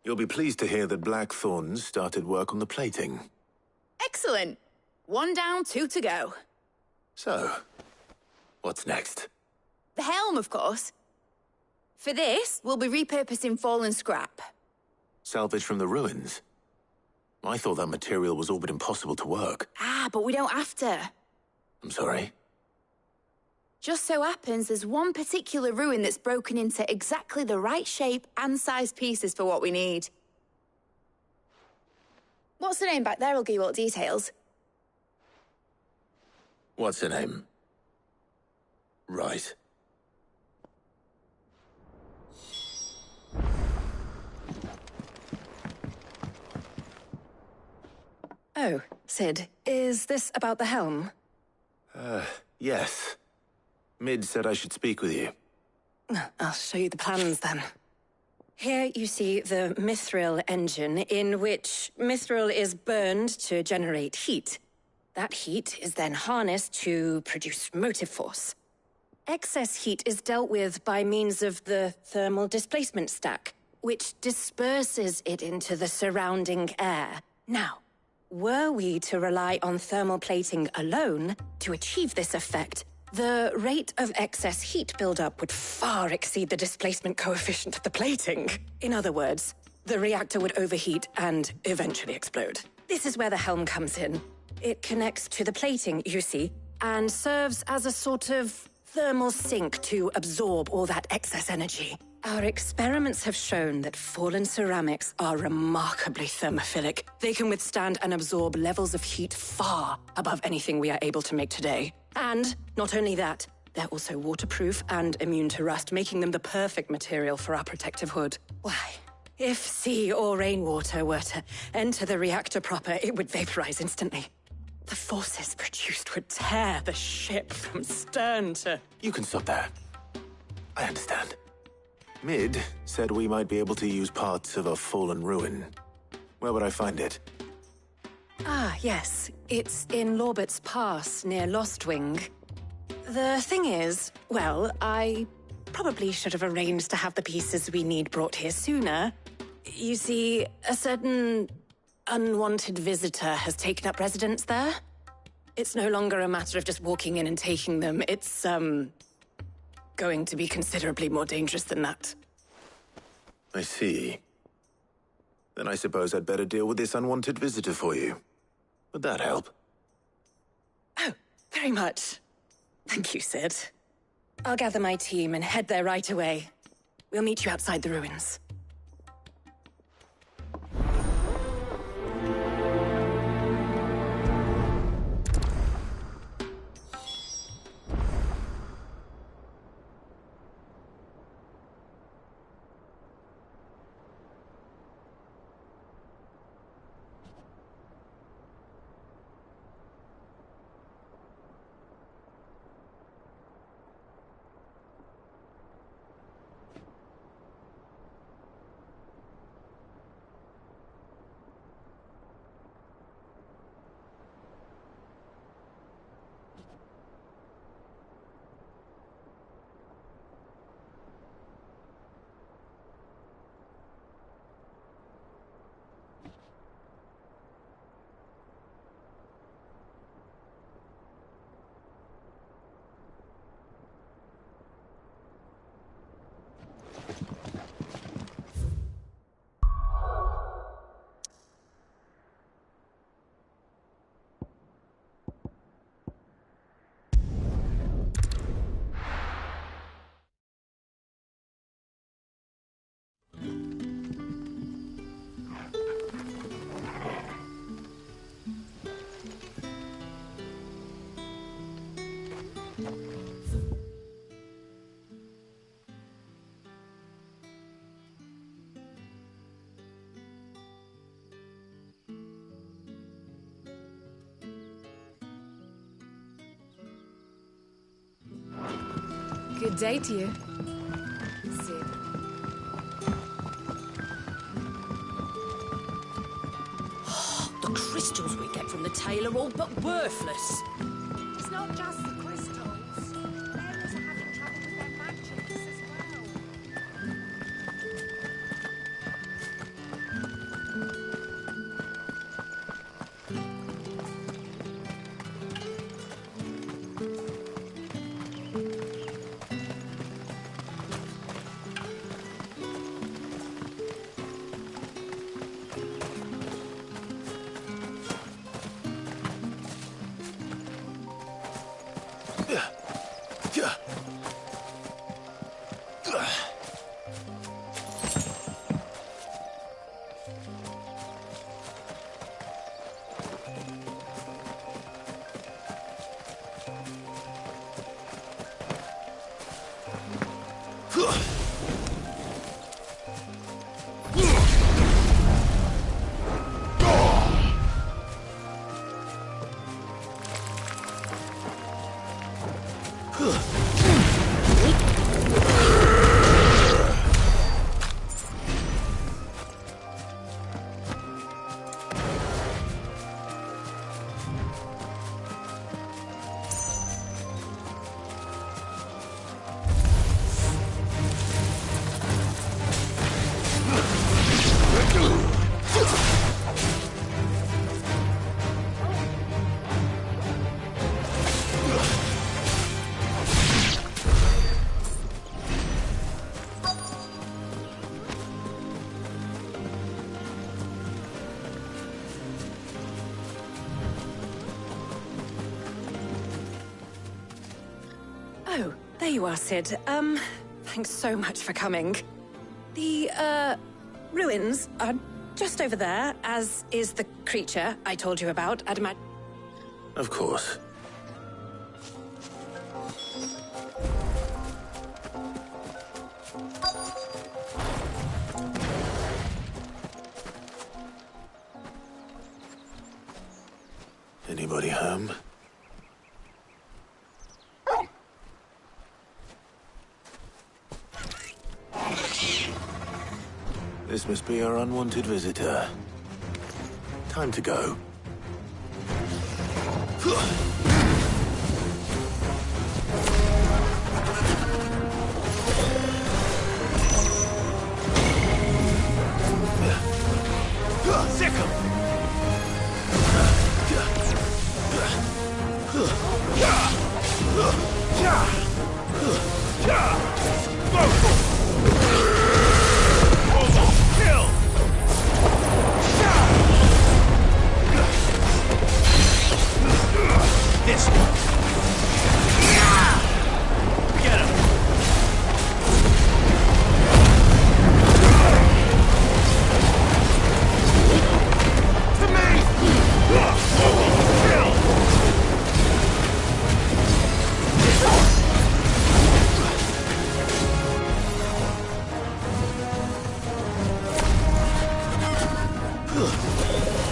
You'll be pleased to hear that Blackthorn's started work on the plating. Excellent. 1 down, 2 to go. So, what's next? The helm, of course. For this, we'll be repurposing fallen scrap. Salvage from the ruins? I thought that material was all but impossible to work. Ah, but we don't have to. I'm sorry? Just so happens there's one particular ruin that's broken into exactly the right shape and size pieces for what we need. What's the name back there? I'll give you all the details. What's her name? Right. Oh, Sid, is this about the helm? Yes. Mid said I should speak with you. I'll show you the plans then. Here you see the mithril engine, in which mithril is burned to generate heat. That heat is then harnessed to produce motive force. Excess heat is dealt with by means of the thermal displacement stack, which disperses it into the surrounding air. Now, were we to rely on thermal plating alone to achieve this effect, the rate of excess heat buildup would far exceed the displacement coefficient of the plating. In other words, the reactor would overheat and eventually explode. This is where the helm comes in. It connects to the plating, you see, and serves as a sort of thermal sink to absorb all that excess energy. Our experiments have shown that fallen ceramics are remarkably thermophilic. They can withstand and absorb levels of heat far above anything we are able to make today. And not only that, they're also waterproof and immune to rust, making them the perfect material for our protective hood. Why, if sea or rainwater were to enter the reactor proper, it would vaporize instantly. The forces produced would tear the ship from stern to... You can stop there. I understand. Mid said we might be able to use parts of a fallen ruin. Where would I find it? Ah, yes. It's in Lorbert's Pass, near Lostwing. The thing is, well, I probably should have arranged to have the pieces we need brought here sooner. You see, a certain unwanted visitor has taken up residence there. It's no longer a matter of just walking in and taking them. It's, going to be considerably more dangerous than that. I see. Then I suppose I'd better deal with this unwanted visitor for you. Would that help? Oh, very much. Thank you, Sid. I'll gather my team and head there right away. We'll meet you outside the ruins. Good day to you. Sid. The crystals we get from the tail are all but worthless. It's not just the crystals. Areas are having trouble with their magics as well. Oh, there you are, Sid. Thanks so much for coming. The, ruins are just over there, as is the creature I told you about, I'd imagine. Of course. Anybody home? This must be our unwanted visitor. Time to go. Sick 'em! This one. Get him. To me. Kill.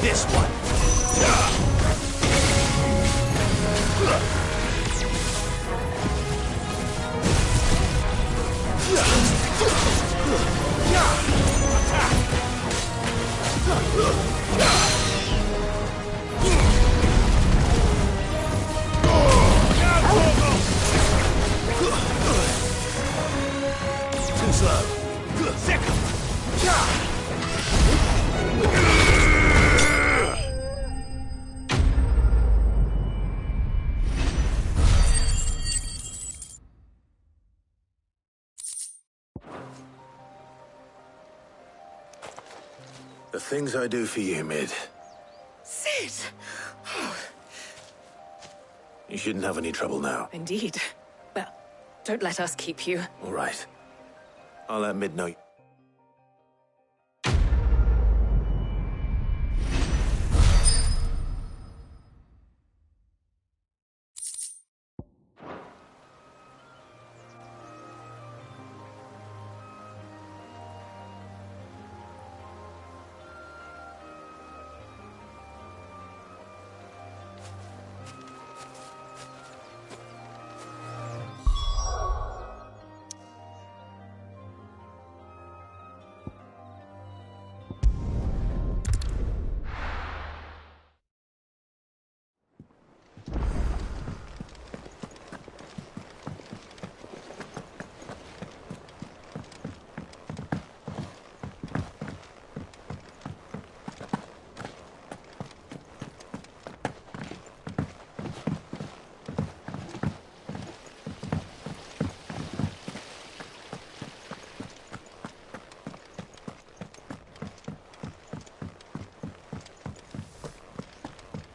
This one. Too slow. Sick 'em. The things I do for you, Mid. Sid! You shouldn't have any trouble now. Indeed. Well, don't let us keep you. All right. I'll let Mid know.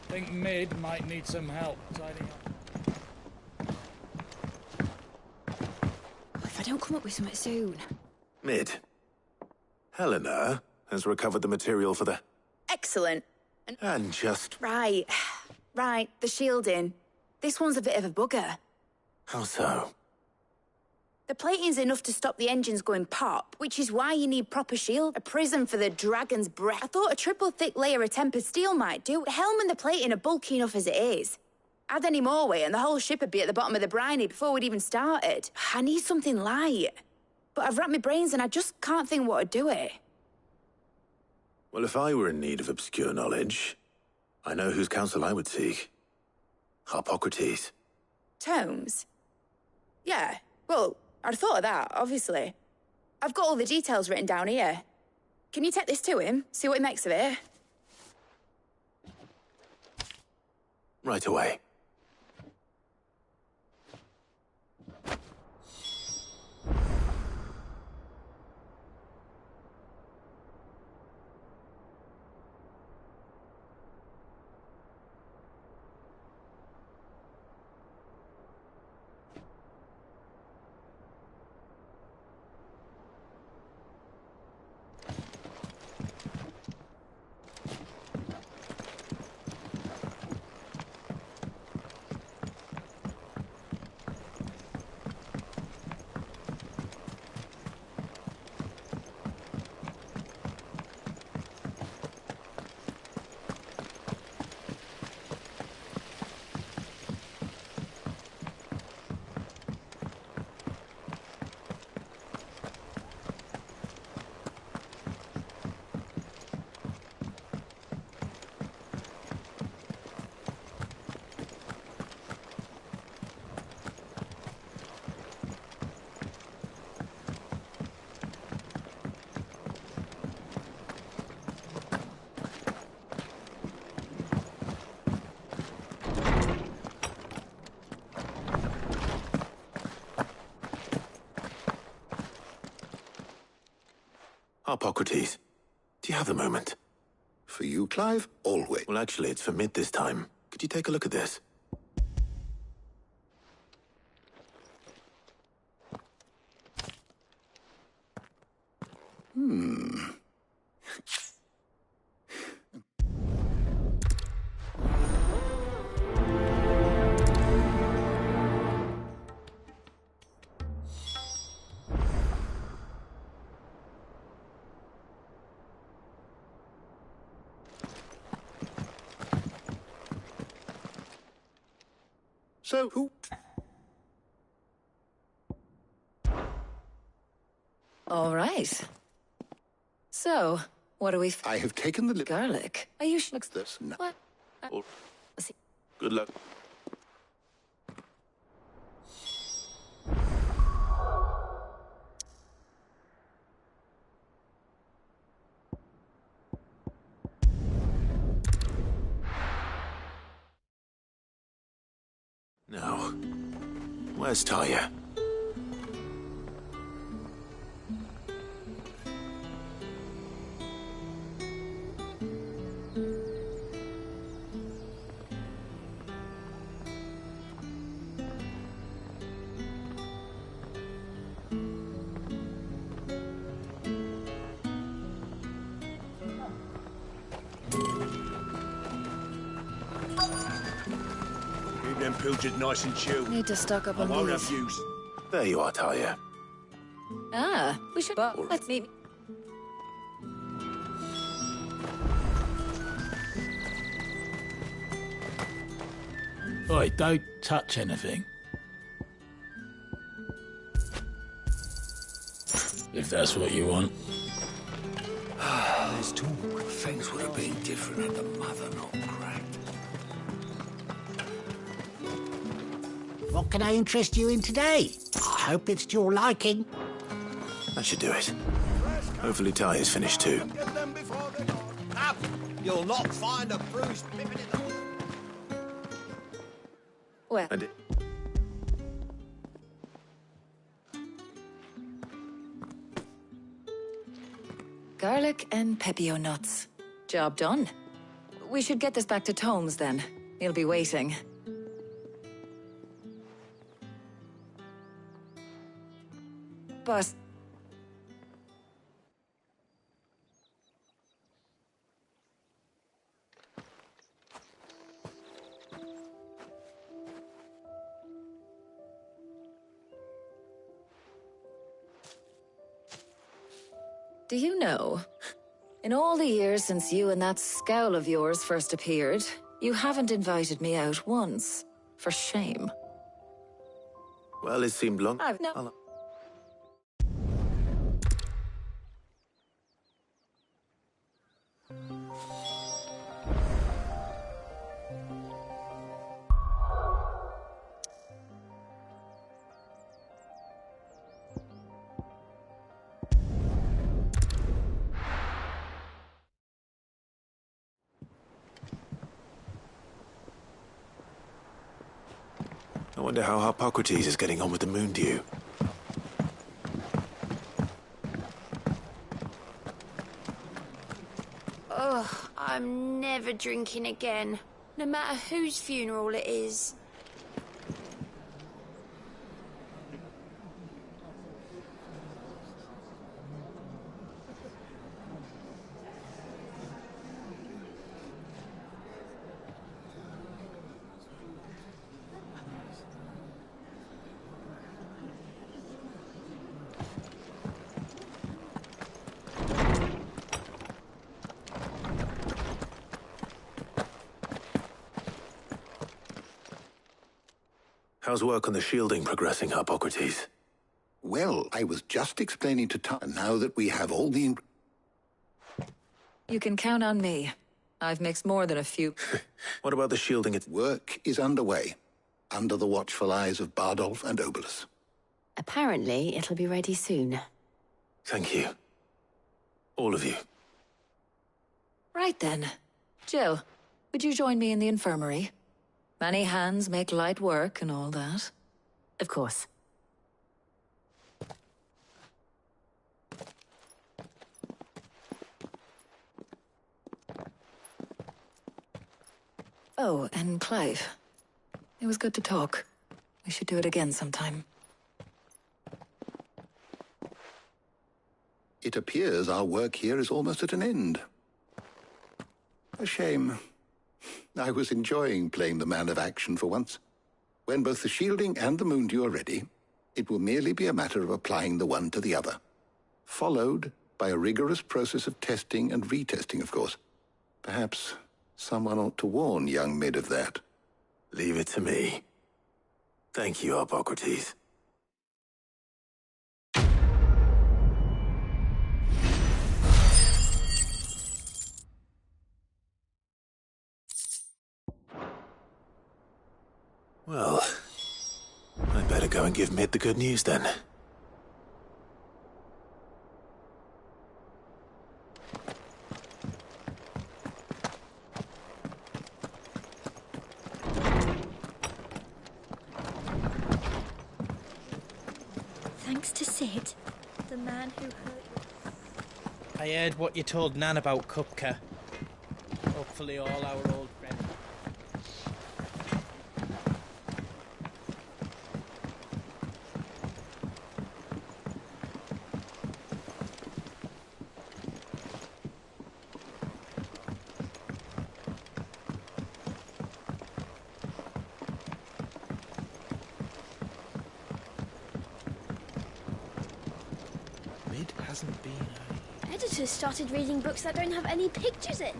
Think Mid might need some help tidying up. come up with something soon. Mid. Helena has recovered the material for the... Excellent. And just... Right. Right, the shielding. This one's a bit of a bugger. How so? The plating's enough to stop the engines going pop, which is why you need proper shield. A prism for the dragon's breath. I thought a triple thick layer of tempered steel might do. The helm and the plating are bulky enough as it is. Add any more weight and the whole ship would be at the bottom of the briny before we'd even started. I need something light. But I've racked my brains and I just can't think what would do it. Well, if I were in need of obscure knowledge, I know whose counsel I would seek. Harpocrates. Tomes? Yeah, well, I'd thought of that, obviously. I've got all the details written down here. Can you take this to him, see what he makes of it? Right away. Harpocrates, do you have a moment? For you, Clive? Always. Well, actually, it's for Mid this time. Could you take a look at this? So, who... All right. So, what do we... I have taken the... Garlic. Are you sure? This... No. What? Good luck. Now, where's Talia? Keep them pilchards nice and chilled. Need to stock up I on won't these. have use. There you are, Talia. Ah, we should... Let's meet... Oi, don't touch anything. If that's what you want. There's talk. Things would have been different had the mother not cracked. What can I interest you in today? I hope it's to your liking. That should do it. Hopefully Talia's finished too. Get them before they're gone. Up! You'll not find a bruised pippin in the... Well... I did. Garlic and pepio nuts. Job done. We should get this back to Tomes then. He'll be waiting. But do you know, in all the years since you and that scowl of yours first appeared, you haven't invited me out once. For shame. Well, it seemed long. No. I wonder how Hippocrates is getting on with the moon dew. Ugh, I'm never drinking again, no matter whose funeral it is. How's work on the shielding progressing, Hippocrates? Well, I was just explaining to Tom now that we have all the... You can count on me. I've mixed more than a few. What about the shielding? Work is underway, under the watchful eyes of Bardolph and Obolus. Apparently, it'll be ready soon. Thank you. All of you. Right then. Jill, would you join me in the infirmary? Many hands make light work and all that. Of course. Oh, and Clive. It was good to talk. We should do it again sometime. It appears our work here is almost at an end. A shame. I was enjoying playing the man of action for once. When both the shielding and the moondew are ready, it will merely be a matter of applying the one to the other. Followed by a rigorous process of testing and retesting, of course. Perhaps someone ought to warn young Mid of that. Leave it to me. Thank you, Hippocrates. Well, I'd better go and give Mid the good news then. Thanks to Sid, the man who hurt you. I heard what you told Nan about Kupka. Hopefully all our old friends... Mid hasn't been... Editors started reading books that don't have any pictures in.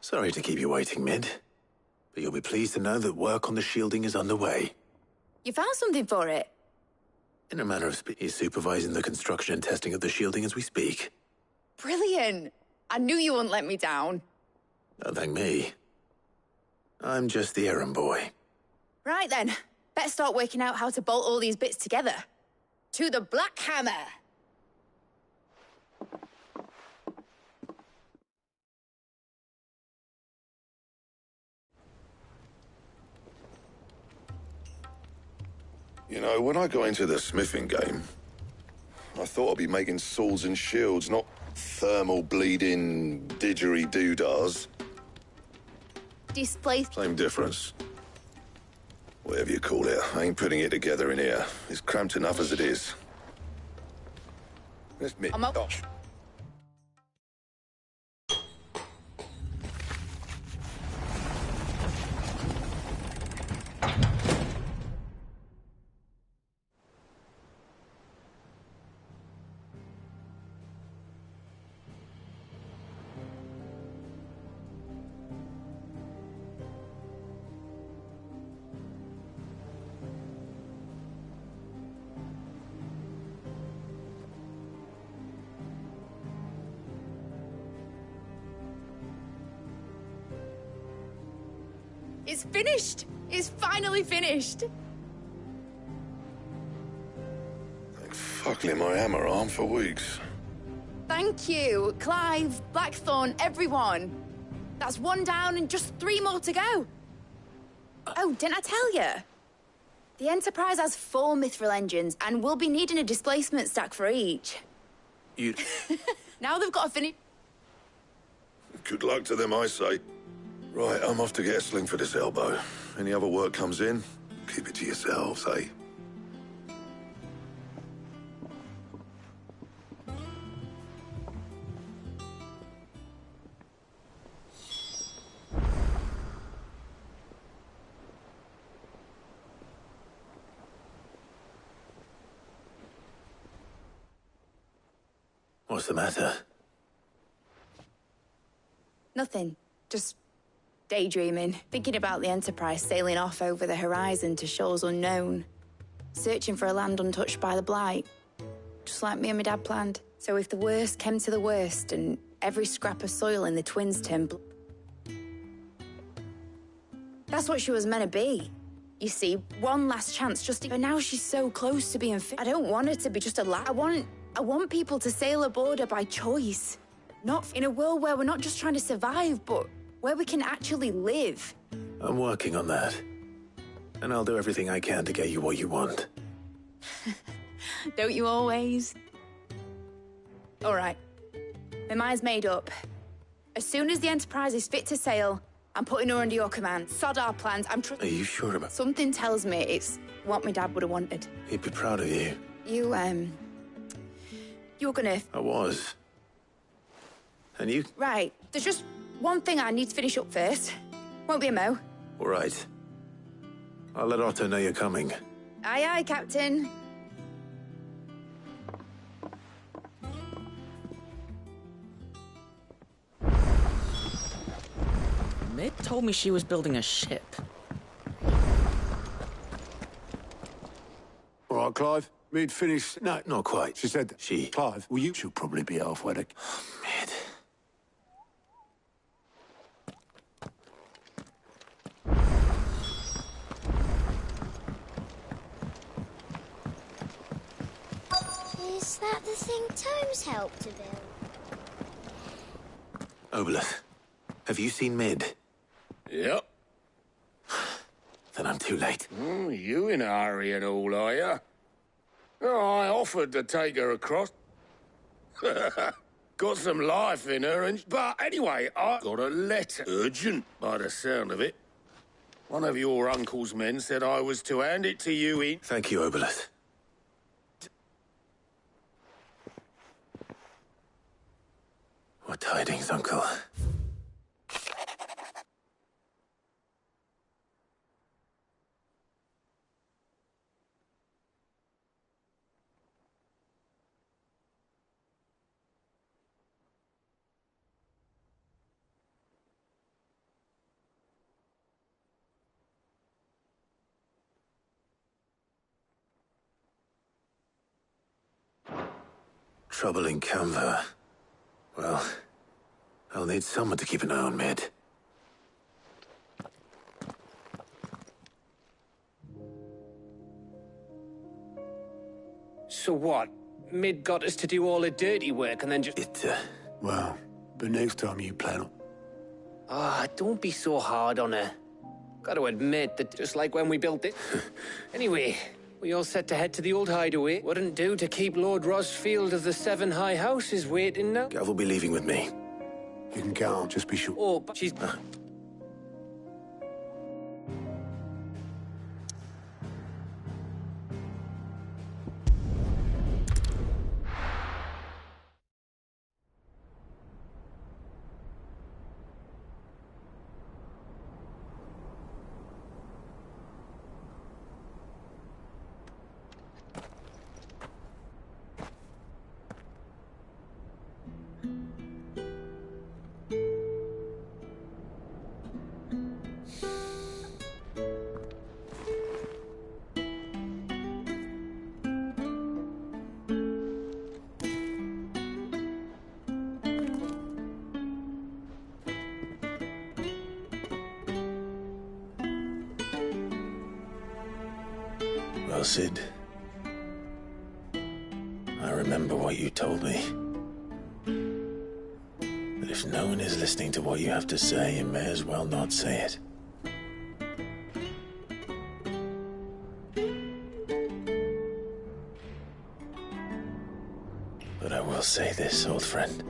Sorry to keep you waiting, Mid. But you'll be pleased to know that work on the shielding is underway. You found something for it? In a manner of speaking, he's supervising the construction and testing of the shielding as we speak. Brilliant. I knew you wouldn't let me down. Don't thank me. I'm just the errand boy. Right then. Better start working out how to bolt all these bits together. To the Black Hammer! You know, when I got into the smithing game, I thought I'd be making swords and shields, not thermal bleeding didgeridoo-dahs. Display. Same difference. Whatever you call it, I ain't putting it together in here. It's cramped enough as it is. Let's admit. I'm up. Oh. It's finished! It's finally finished! Fucking my hammer arm for weeks. Thank you, Clive, Blackthorn, everyone. That's one down and just 3 more to go. Oh, didn't I tell you? The Enterprise has 4 mithril engines and we'll be needing a displacement stack for each. You... Now they've got to finish... Good luck to them, I say. Right, I'm off to get a sling for this elbow. Any other work comes in, keep it to yourselves, eh? What's the matter? Nothing. Just daydreaming. Thinking about the Enterprise sailing off over the horizon to shores unknown. Searching for a land untouched by the Blight. Just like me and my dad planned. So if the worst came to the worst and every scrap of soil in the Twins turned that's what she was meant to be. You see, one last chance but now she's so close to being fit. I don't want her to be just a I want people to sail aboard her by choice. Not in a world where we're not just trying to survive, but where we can actually live. I'm working on that. And I'll do everything I can to get you what you want. Don't you always? All right. My mind's made up. As soon as the Enterprise is fit to sail, I'm putting her under your command. Sod our plans. Are you sure about... Something tells me it's what my dad would have wanted. He'd be proud of you. You were gonna... I was. And you... Right. There's just one thing I need to finish up first. Won't be a mo. All right. I'll let Otto know you're coming. Aye, aye, Captain. Mid told me she was building a ship. All right, Clive. Mid finished. No, not quite. She said that. She... Clive, well, you should probably be halfway to... Mid. Is that the thing Tomes helped to build? Obeleth, have you seen Mid? Yep. Then I'm too late. You in a hurry and all, are you? Oh, I offered to take her across. Got some life in her, but anyway, I got a letter. Urgent, by the sound of it. One of your uncle's men said I was to hand it to you in... Thank you, Obeleth. What tidings, Uncle? Trouble in Canva. Well, I'll need someone to keep an eye on Mid. So what? Mid got us to do all the dirty work and then just... Well, but next time you plan on... Ah, don't be so hard on her. Gotta admit that just like when we built it... Anyway, We all set to head to the old hideaway. Wouldn't do to keep Lord Rosfield of the Seven High Houses waiting now. Gav will be leaving with me. You can count on, just be sure. Oh, but she's... Well, Sid, I remember what you told me. That if no one is listening to what you have to say, you may as well not say it. But I will say this, old friend.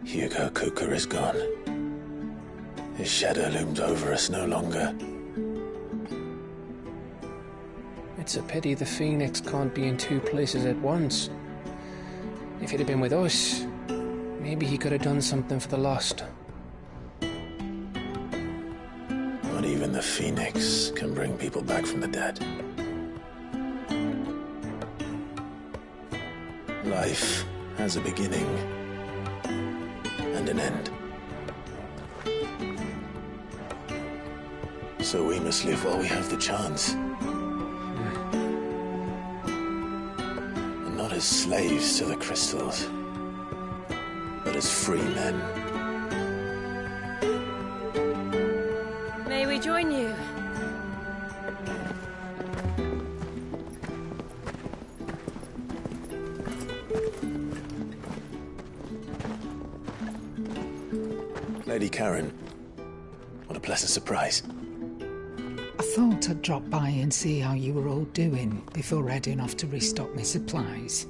Hugo Kuka is gone. His shadow looms over us no longer. It's a pity the Phoenix can't be in two places at once. If he'd have been with us, maybe he could have done something for the lost. Not even the Phoenix can bring people back from the dead. Life has a beginning and an end. So we must live while we have the chance. And not as slaves to the crystals, but as free men. May we join you? Lady Karen, what a pleasant surprise. I thought I'd drop by and see how you were all doing before heading off to restock my supplies.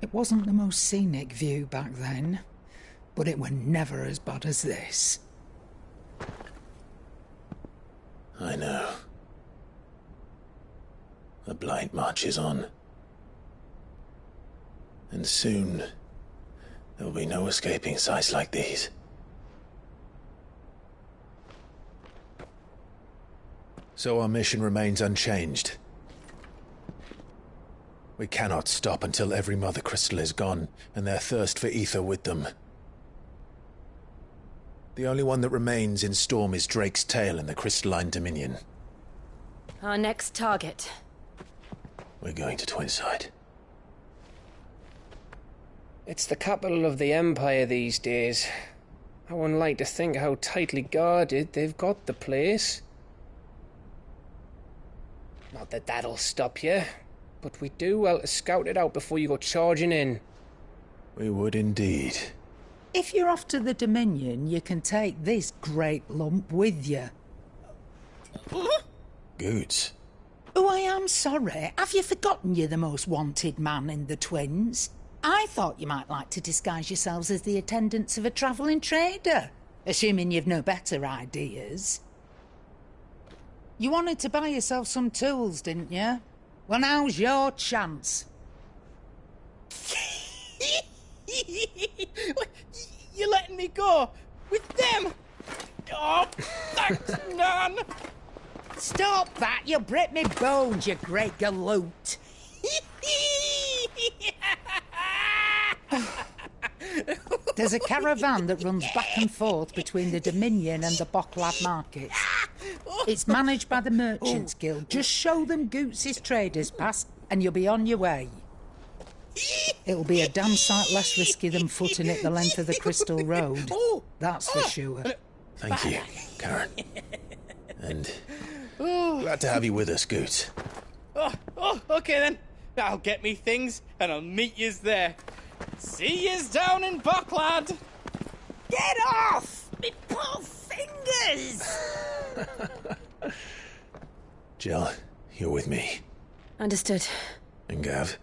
It wasn't the most scenic view back then, but it were never as bad as this. I know. The blight marches on. And soon, there will be no escaping sights like these. So our mission remains unchanged. We cannot stop until every Mother Crystal is gone, and their thirst for ether with them. The only one that remains in Storm is Drake's Tail in the Crystalline Dominion. Our next target. We're going to Twinside. It's the capital of the Empire these days. I wouldn't like to think how tightly guarded they've got the place. Not that that'll stop you, but we do well to scout it out before you go charging in. We would indeed. If you're off to the Dominion, you can take this great lump with you. Goods. Oh, I am sorry. Have you forgotten you're the most wanted man in the Twins? I thought you might like to disguise yourselves as the attendants of a travelling trader, assuming you've no better ideas. You wanted to buy yourself some tools, didn't you? Well, now's your chance. You're letting me go with them? Oh, thanks, Nan. Stop that! You'll break me bones, you great galoot. There's a caravan that runs back and forth between the Dominion and the Bocklad markets. It's managed by the Merchants Guild. Just show them Goots' traders pass and you'll be on your way. It'll be a damn sight less risky than footing it the length of the Crystal Road. That's for sure. Thank you, Karen. And glad to have you with us, Goot. Okay then. I'll get me things and I'll meet yous there. See yous down in Bucklad. Get off! Me poor fingers! Jill, you're with me. Understood. And Gav?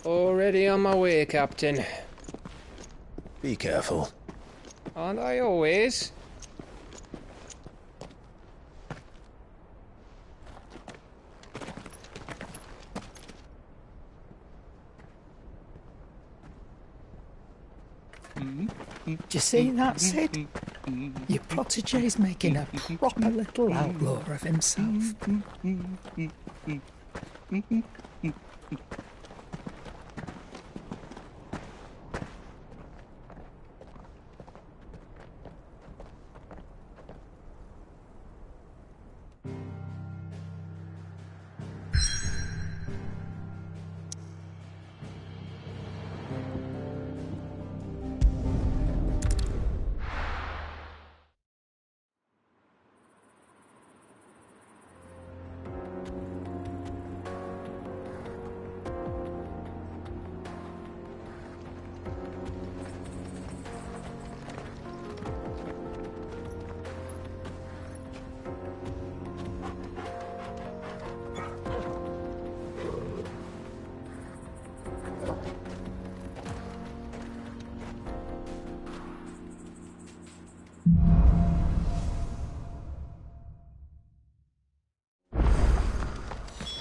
Already on my way, Captain. Be careful. Aren't I always? Do you see that, Sid? Your protege's making a proper little outlaw of himself.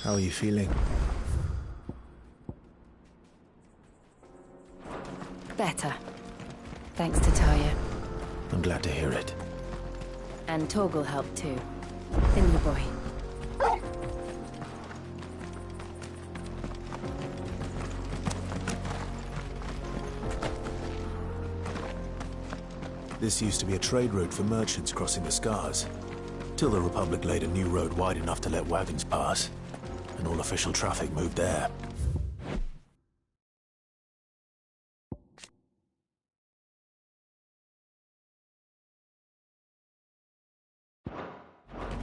How are you feeling? Better. Thanks to Taya. I'm glad to hear it. And Torgal helped too. The new boy. This used to be a trade route for merchants crossing the Scars, till the Republic laid a new road wide enough to let wagons pass, and all official traffic moved there.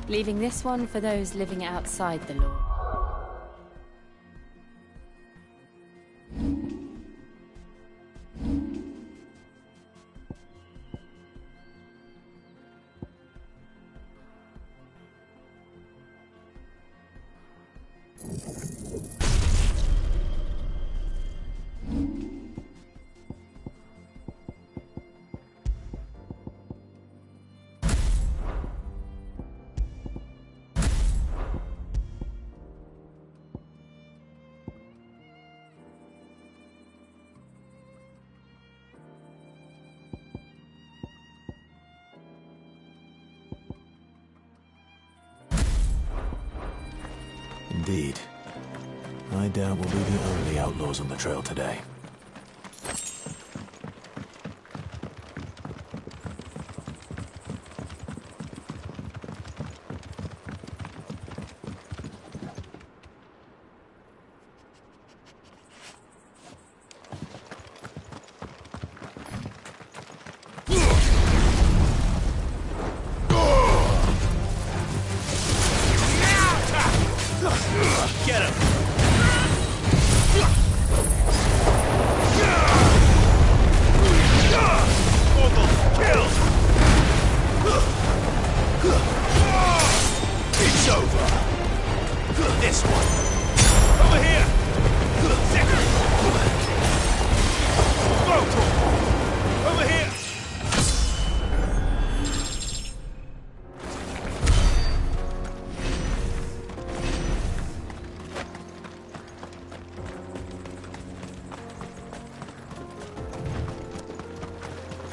Leaving this one for those living outside the law. Indeed. I doubt we'll be the only outlaws on the trail today. Get him! Kill! It's over. This one. Over here. Second. Over here.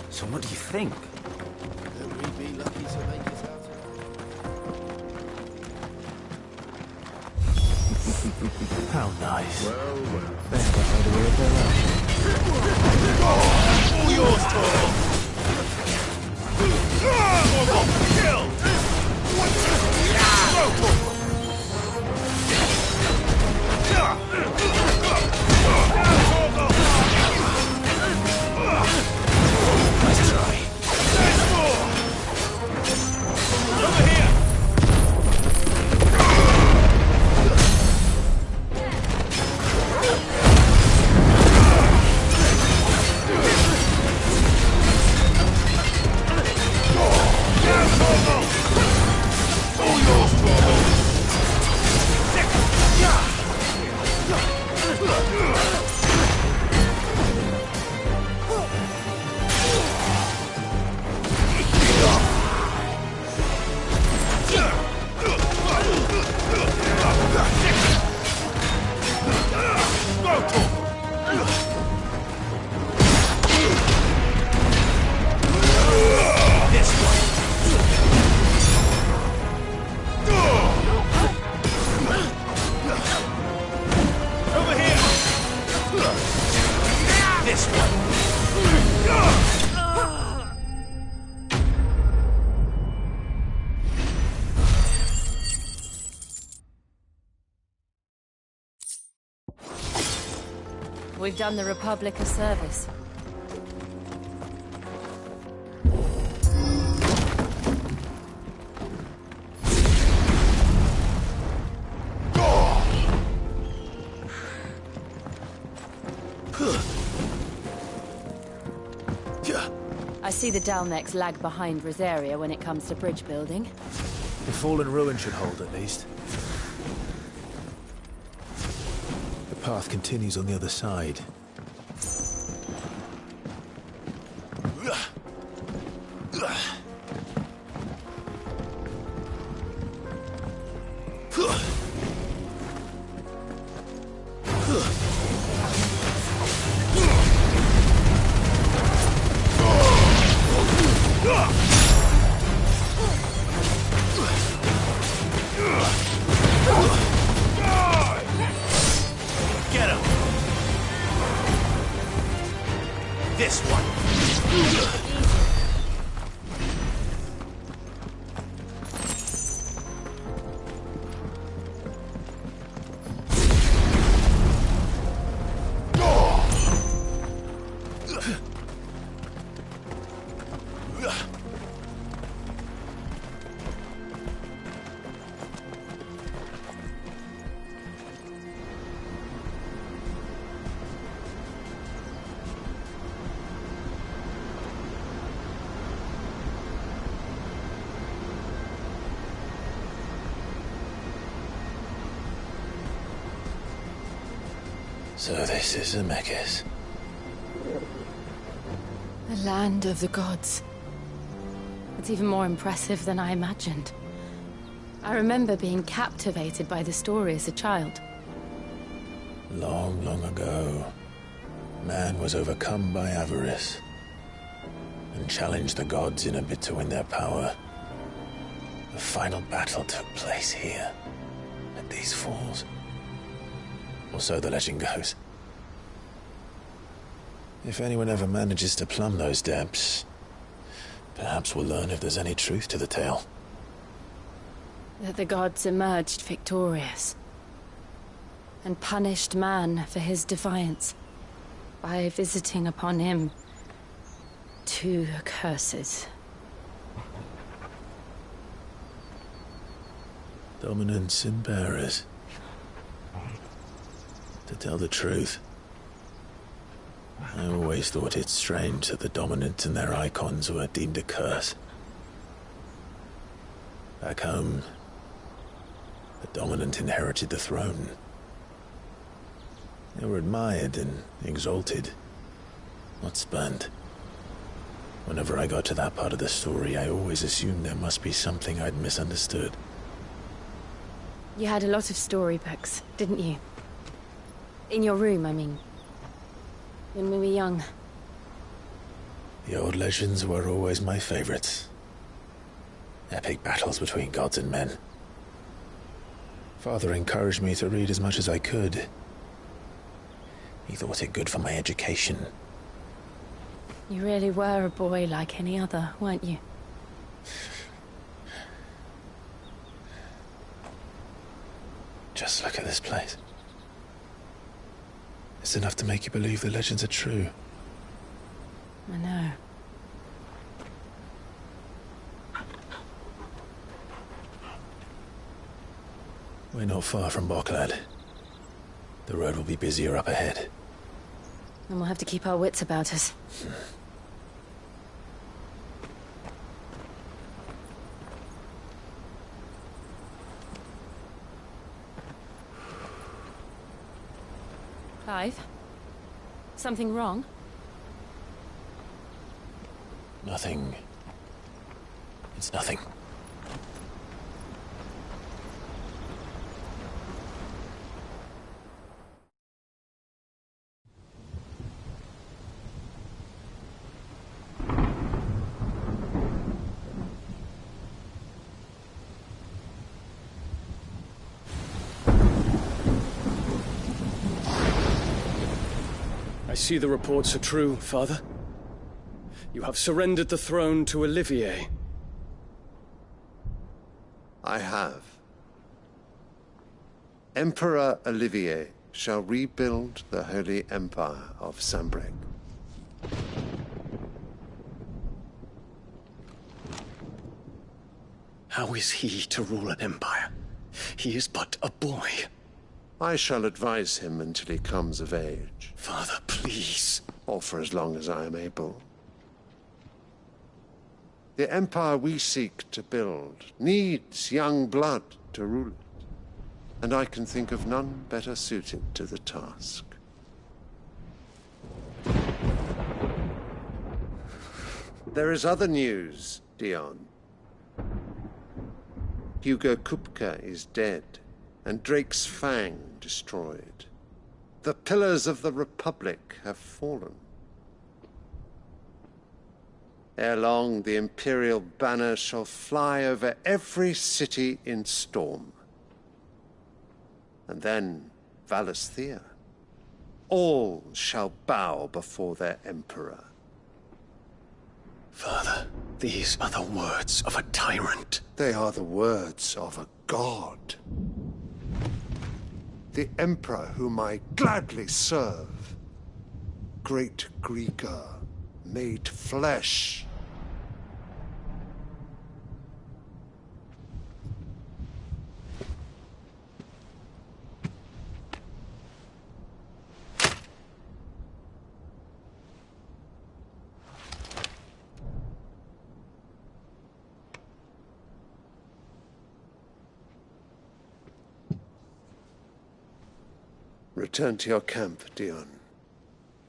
So what do you think? Will we be lucky to make it out How nice. well. They have a hideaway of their own. All yours, Torgal. Kill! Torgal. We've done the Republic a service. I see the Dalmex lag behind Rosaria when it comes to bridge building. The fallen ruin should hold, at least. The path continues on the other side. Get him! This one! So this is Zemeckis. The land of the gods. It's even more impressive than I imagined. I remember being captivated by the story as a child. Long, long ago, man was overcome by avarice and challenged the gods in a bid to win their power. The final battle took place here, at these falls. Or so the legend goes. If anyone ever manages to plumb those depths, perhaps we'll learn if there's any truth to the tale. That the gods emerged victorious and punished man for his defiance by visiting upon him two curses. Dominants and bearers. To tell the truth, I always thought it strange that the dominant and their icons were deemed a curse. Back home, the dominant inherited the throne. They were admired and exalted, not spurned. Whenever I got to that part of the story, I always assumed there must be something I'd misunderstood. You had a lot of storybooks, didn't you? In your room, I mean. When we were young. The old legends were always my favorites. Epic battles between gods and men. Father encouraged me to read as much as I could. He thought it good for my education. You really were a boy like any other, weren't you? Just look at this place. It's enough to make you believe the legends are true. I know. We're not far from Boklad. The road will be busier up ahead. And we'll have to keep our wits about us. Clive? Something wrong? Nothing. It's nothing. I see the reports are true, Father. You have surrendered the throne to Olivier. I have. Emperor Olivier shall rebuild the Holy Empire of Sanbreque. How is he to rule an empire? He is but a boy. I shall advise him until he comes of age. Father, please. Or for as long as I am able. The empire we seek to build needs young blood to rule it, and I can think of none better suited to the task. There is other news, Dion. Hugo Kupka is dead, and Drake's Fang destroyed. The pillars of the Republic have fallen. Ere long, the Imperial banner shall fly over every city in Storm. And then Valisthea. All shall bow before their Emperor. Father, these are the words of a tyrant. They are the words of a god. The Emperor whom I gladly serve. Great Greeker, made flesh. Return to your camp, Dion,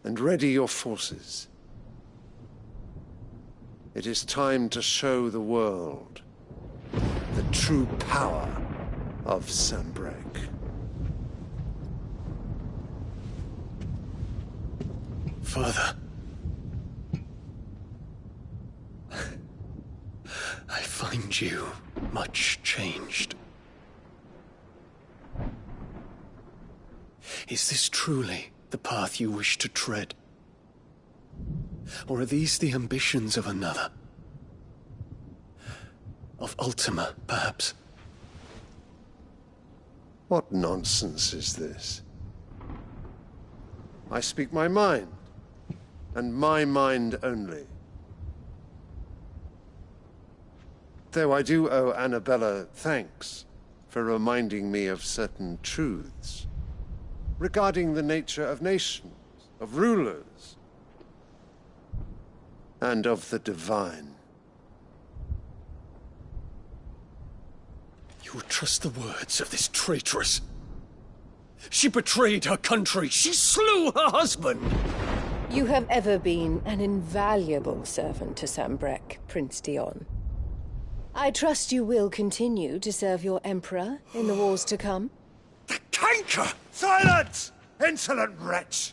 and ready your forces. It is time to show the world the true power of Sanbreque. Father. I find you much changed. Is this truly the path you wish to tread? Or are these the ambitions of another? Of Ultima, perhaps? What nonsense is this? I speak my mind, and my mind only. Though I do owe Annabella thanks for reminding me of certain truths regarding the nature of nations, of rulers, and of the divine. You would trust the words of this traitress? She betrayed her country. She slew her husband. You have ever been an invaluable servant to Sanbreque, Prince Dion. I trust you will continue to serve your Emperor in the wars to come. The canker! Silence! Insolent wretch!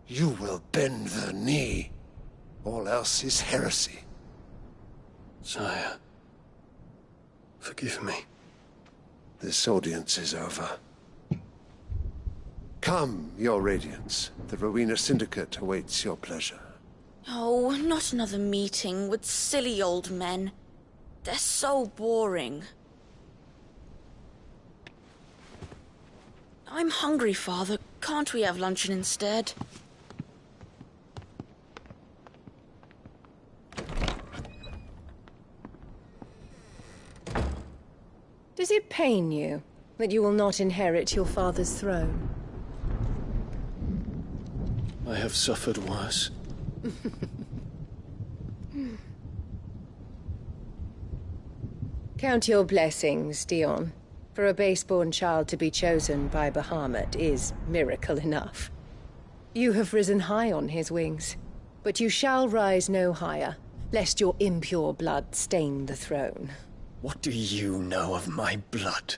You will bend the knee. All else is heresy. Sire, forgive me. this audience is over. Come, Your Radiance. The Rowena Syndicate awaits your pleasure. Oh, not another meeting with silly old men. They're so boring. I'm hungry, Father. Can't we have luncheon instead? Does it pain you that you will not inherit your father's throne? I have suffered worse. Count your blessings, Dion. For a base-born child to be chosen by Bahamut is miracle enough. You have risen high on his wings, but you shall rise no higher, lest your impure blood stain the throne. What do you know of my blood?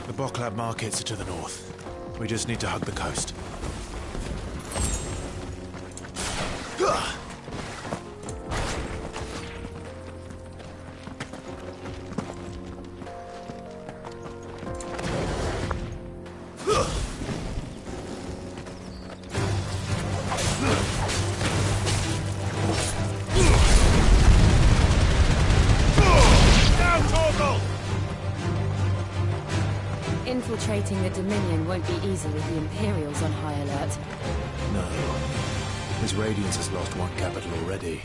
The Boklab markets are to the north. We just need to hug the coast. Infiltrating the Dominion won't be easy with the Imperials on high alert. No. His Radiance has lost one capital already.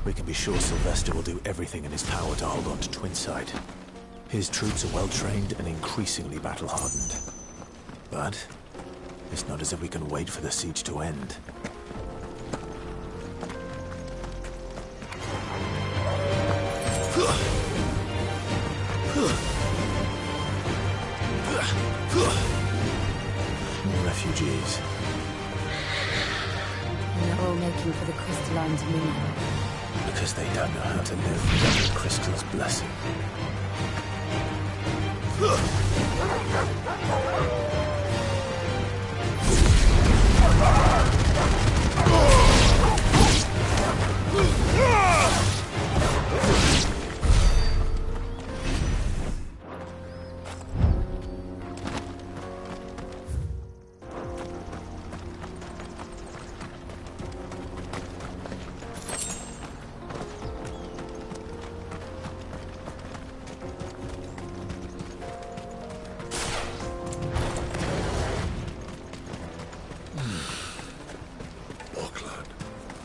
We can be sure Sylvester will do everything in his power to hold on to Twinside. His troops are well-trained and increasingly battle-hardened. But it's not as if we can wait for the siege to end. Refugees. And they're all making for the crystalline dominion. Because they don't know how to live without the crystal's blessing.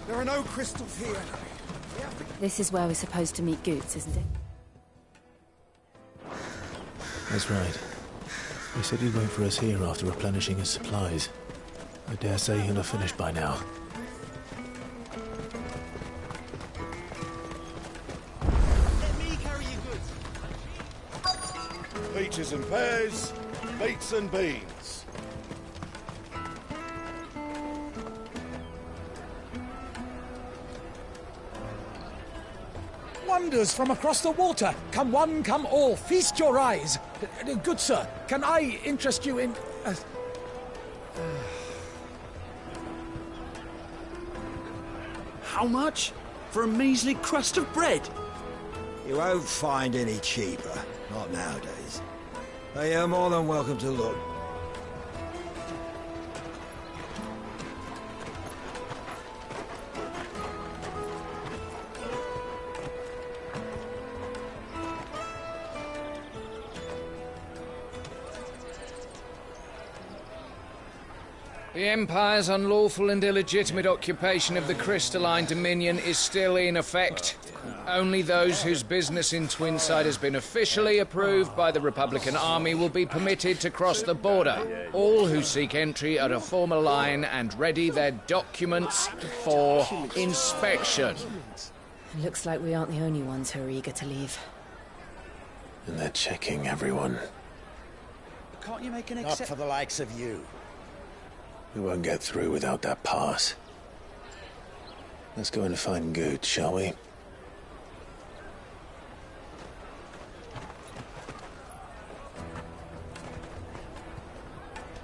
There are no crystals here. This is where we're supposed to meet Goots, isn't it? That's right. He said he'd wait for us here after replenishing his supplies. I dare say he'll have finished by now. Let me carry you goods. Peaches and pears, beets and beans. Wonders from across the water. Come one, come all. Feast your eyes. Good sir, can I interest you in... How much? For a measly crust of bread? You won't find any cheaper. Not nowadays. But you're more than welcome to look. The Empire's unlawful and illegitimate occupation of the Crystalline Dominion is still in effect. Only those whose business in Twinside has been officially approved by the Republican Army will be permitted to cross the border. All who seek entry are to form a line and ready their documents for inspection. Looks like we aren't the only ones who are eager to leave. And they're checking everyone. Can't you make an exception? Not for the likes of you. We won't get through without that pass. Let's go and find Good, shall we?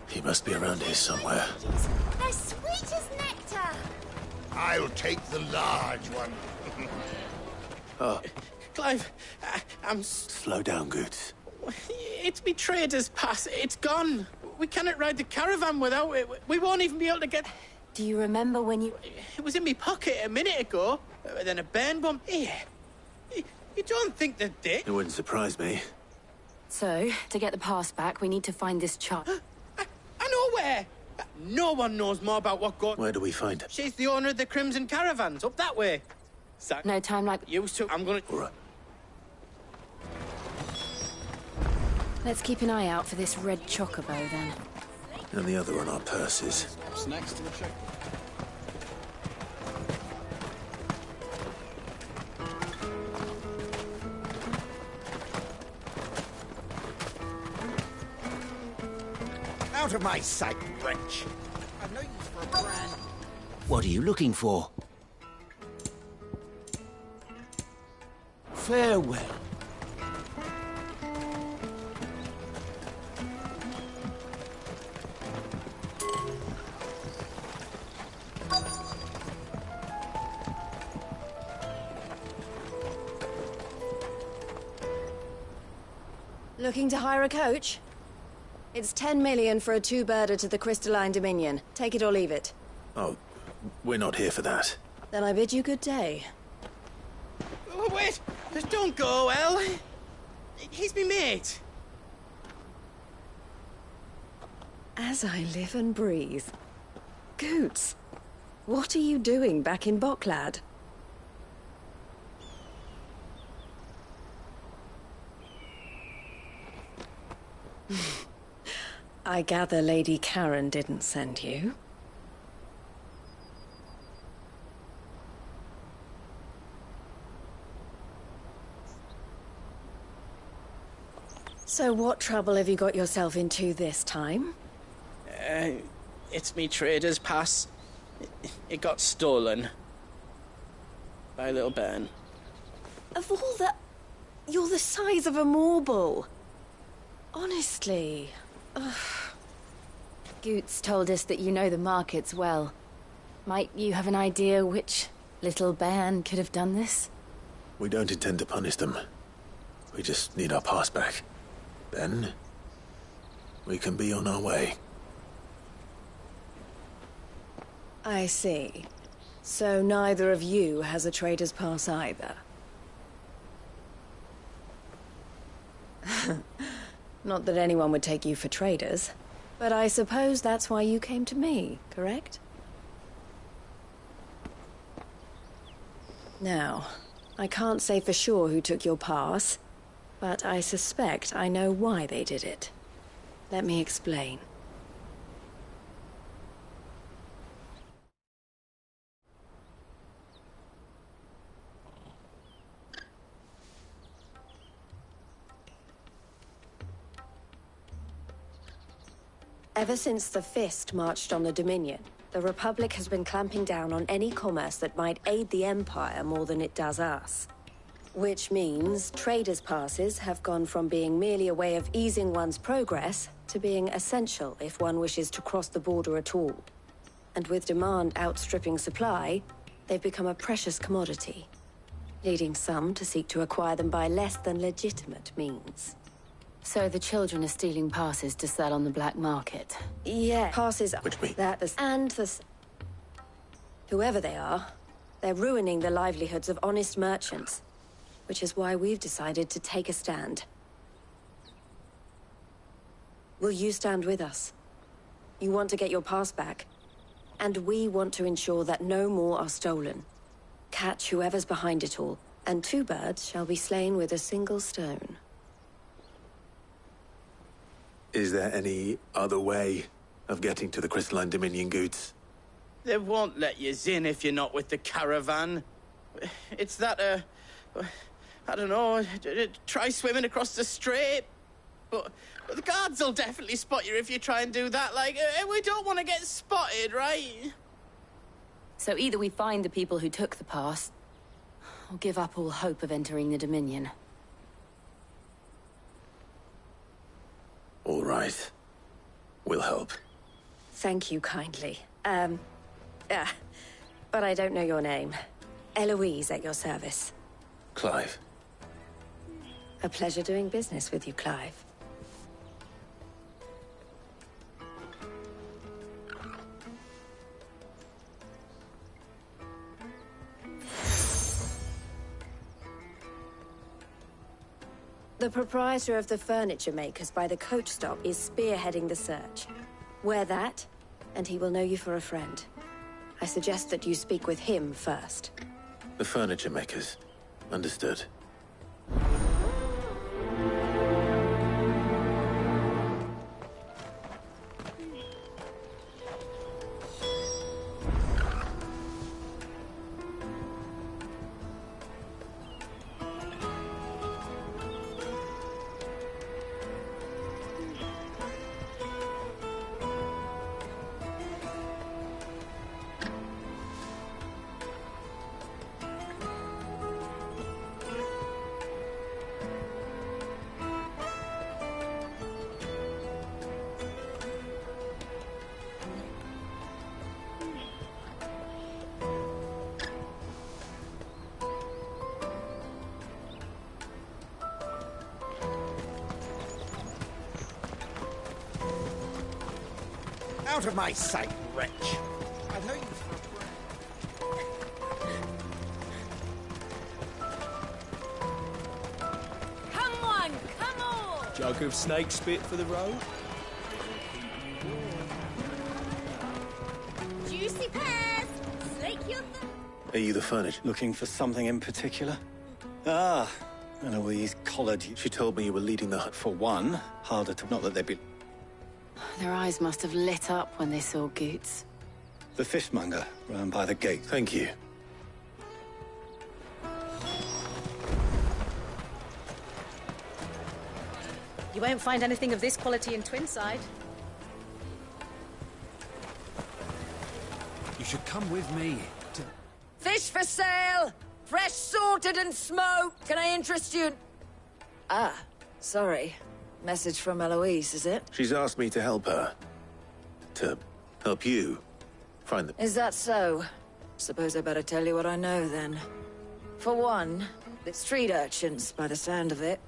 He must be around here somewhere. They're sweet as nectar. I'll take the large one. Oh. Clive, I'm... Slow down, Goods. It's me trader's pass. It's gone. We cannot ride the caravan without it. We won't even be able to get... Do you remember when you... It was in my pocket a minute ago. Then a burn bomb. Here. You don't think they're dead? It wouldn't surprise me. So, to get the pass back, we need to find this child. I know where. No one knows more about what got... Where do we find her? She's the owner of the Crimson Caravans, up that way. No time like... Used to. I'm gonna... All right. Let's keep an eye out for this red chocobo, then. And the other on our purses. What's next to the check? Out of my sight, wretch! I've no use for a brand. What are you looking for? Farewell. Looking to hire a coach? It's 10 million for a two-birder to the Crystalline Dominion. Take it or leave it. Oh, we're not here for that. Then I bid you good day. Oh, wait! Don't go, El. He's me mate. As I live and breathe. Goots, what are you doing back in Bocklad? I gather Lady Karen didn't send you. So what trouble have you got yourself into this time? It's me trader's pass. It got stolen. By a little bairn. Of all the... You're the size of a marble. Honestly. Ugh. Goots told us that you know the markets well. Might you have an idea which little bairn could have done this? We don't intend to punish them. We just need our pass back. Then, we can be on our way. I see. So neither of you has a trader's pass either. Not that anyone would take you for traders, but I suppose that's why you came to me, correct? Now, I can't say for sure who took your pass, but I suspect I know why they did it. Let me explain. Ever since the Fist marched on the Dominion, the Republic has been clamping down on any commerce that might aid the Empire more than it does us. Which means traders' passes have gone from being merely a way of easing one's progress to being essential if one wishes to cross the border at all. And with demand outstripping supply, they've become a precious commodity, leading some to seek to acquire them by less than legitimate means. So the children are stealing passes to sell on the black market? Yeah, passes... Which means? And the... Whoever they are, they're ruining the livelihoods of honest merchants. Which is why we've decided to take a stand. Will you stand with us? You want to get your pass back, and we want to ensure that no more are stolen. Catch whoever's behind it all, and two birds shall be slain with a single stone. Is there any other way of getting to the Crystalline Dominion, Goods? They won't let you in if you're not with the caravan. It's that, I don't know, try swimming across the strait. But the guards will definitely spot you if you try and do that. Like, we don't want to get spotted, right? So either we find the people who took the pass, or give up all hope of entering the Dominion. All right. We'll help. Thank you kindly. But I don't know your name. Eloise at your service. Clive. A pleasure doing business with you, Clive. The proprietor of the furniture makers by the coach stop is spearheading the search. Wear that, and he will know you for a friend. I suggest that you speak with him first. The furniture makers. Understood. Out of my sight, wretch! I know you... Come on, come on! Jug of snake spit for the road? Juicy pears! Slake your Are you the furniture? Looking for something in particular? Ah, Eloise collared you. She told me you were leading the hunt. For one, harder to... Not that they'd be... Their eyes must have lit up when they saw Goots. The fishmonger, round by the gate. Thank you. You won't find anything of this quality in Twinside. You should come with me to... Fish for sale! Fresh sorted and smoked! Can I interest you? Ah, sorry. Message from Eloise, is it? She's asked me to help her. To help you find the... Is that so? Suppose I better tell you what I know, then. For one, the street urchins, by the sound of it.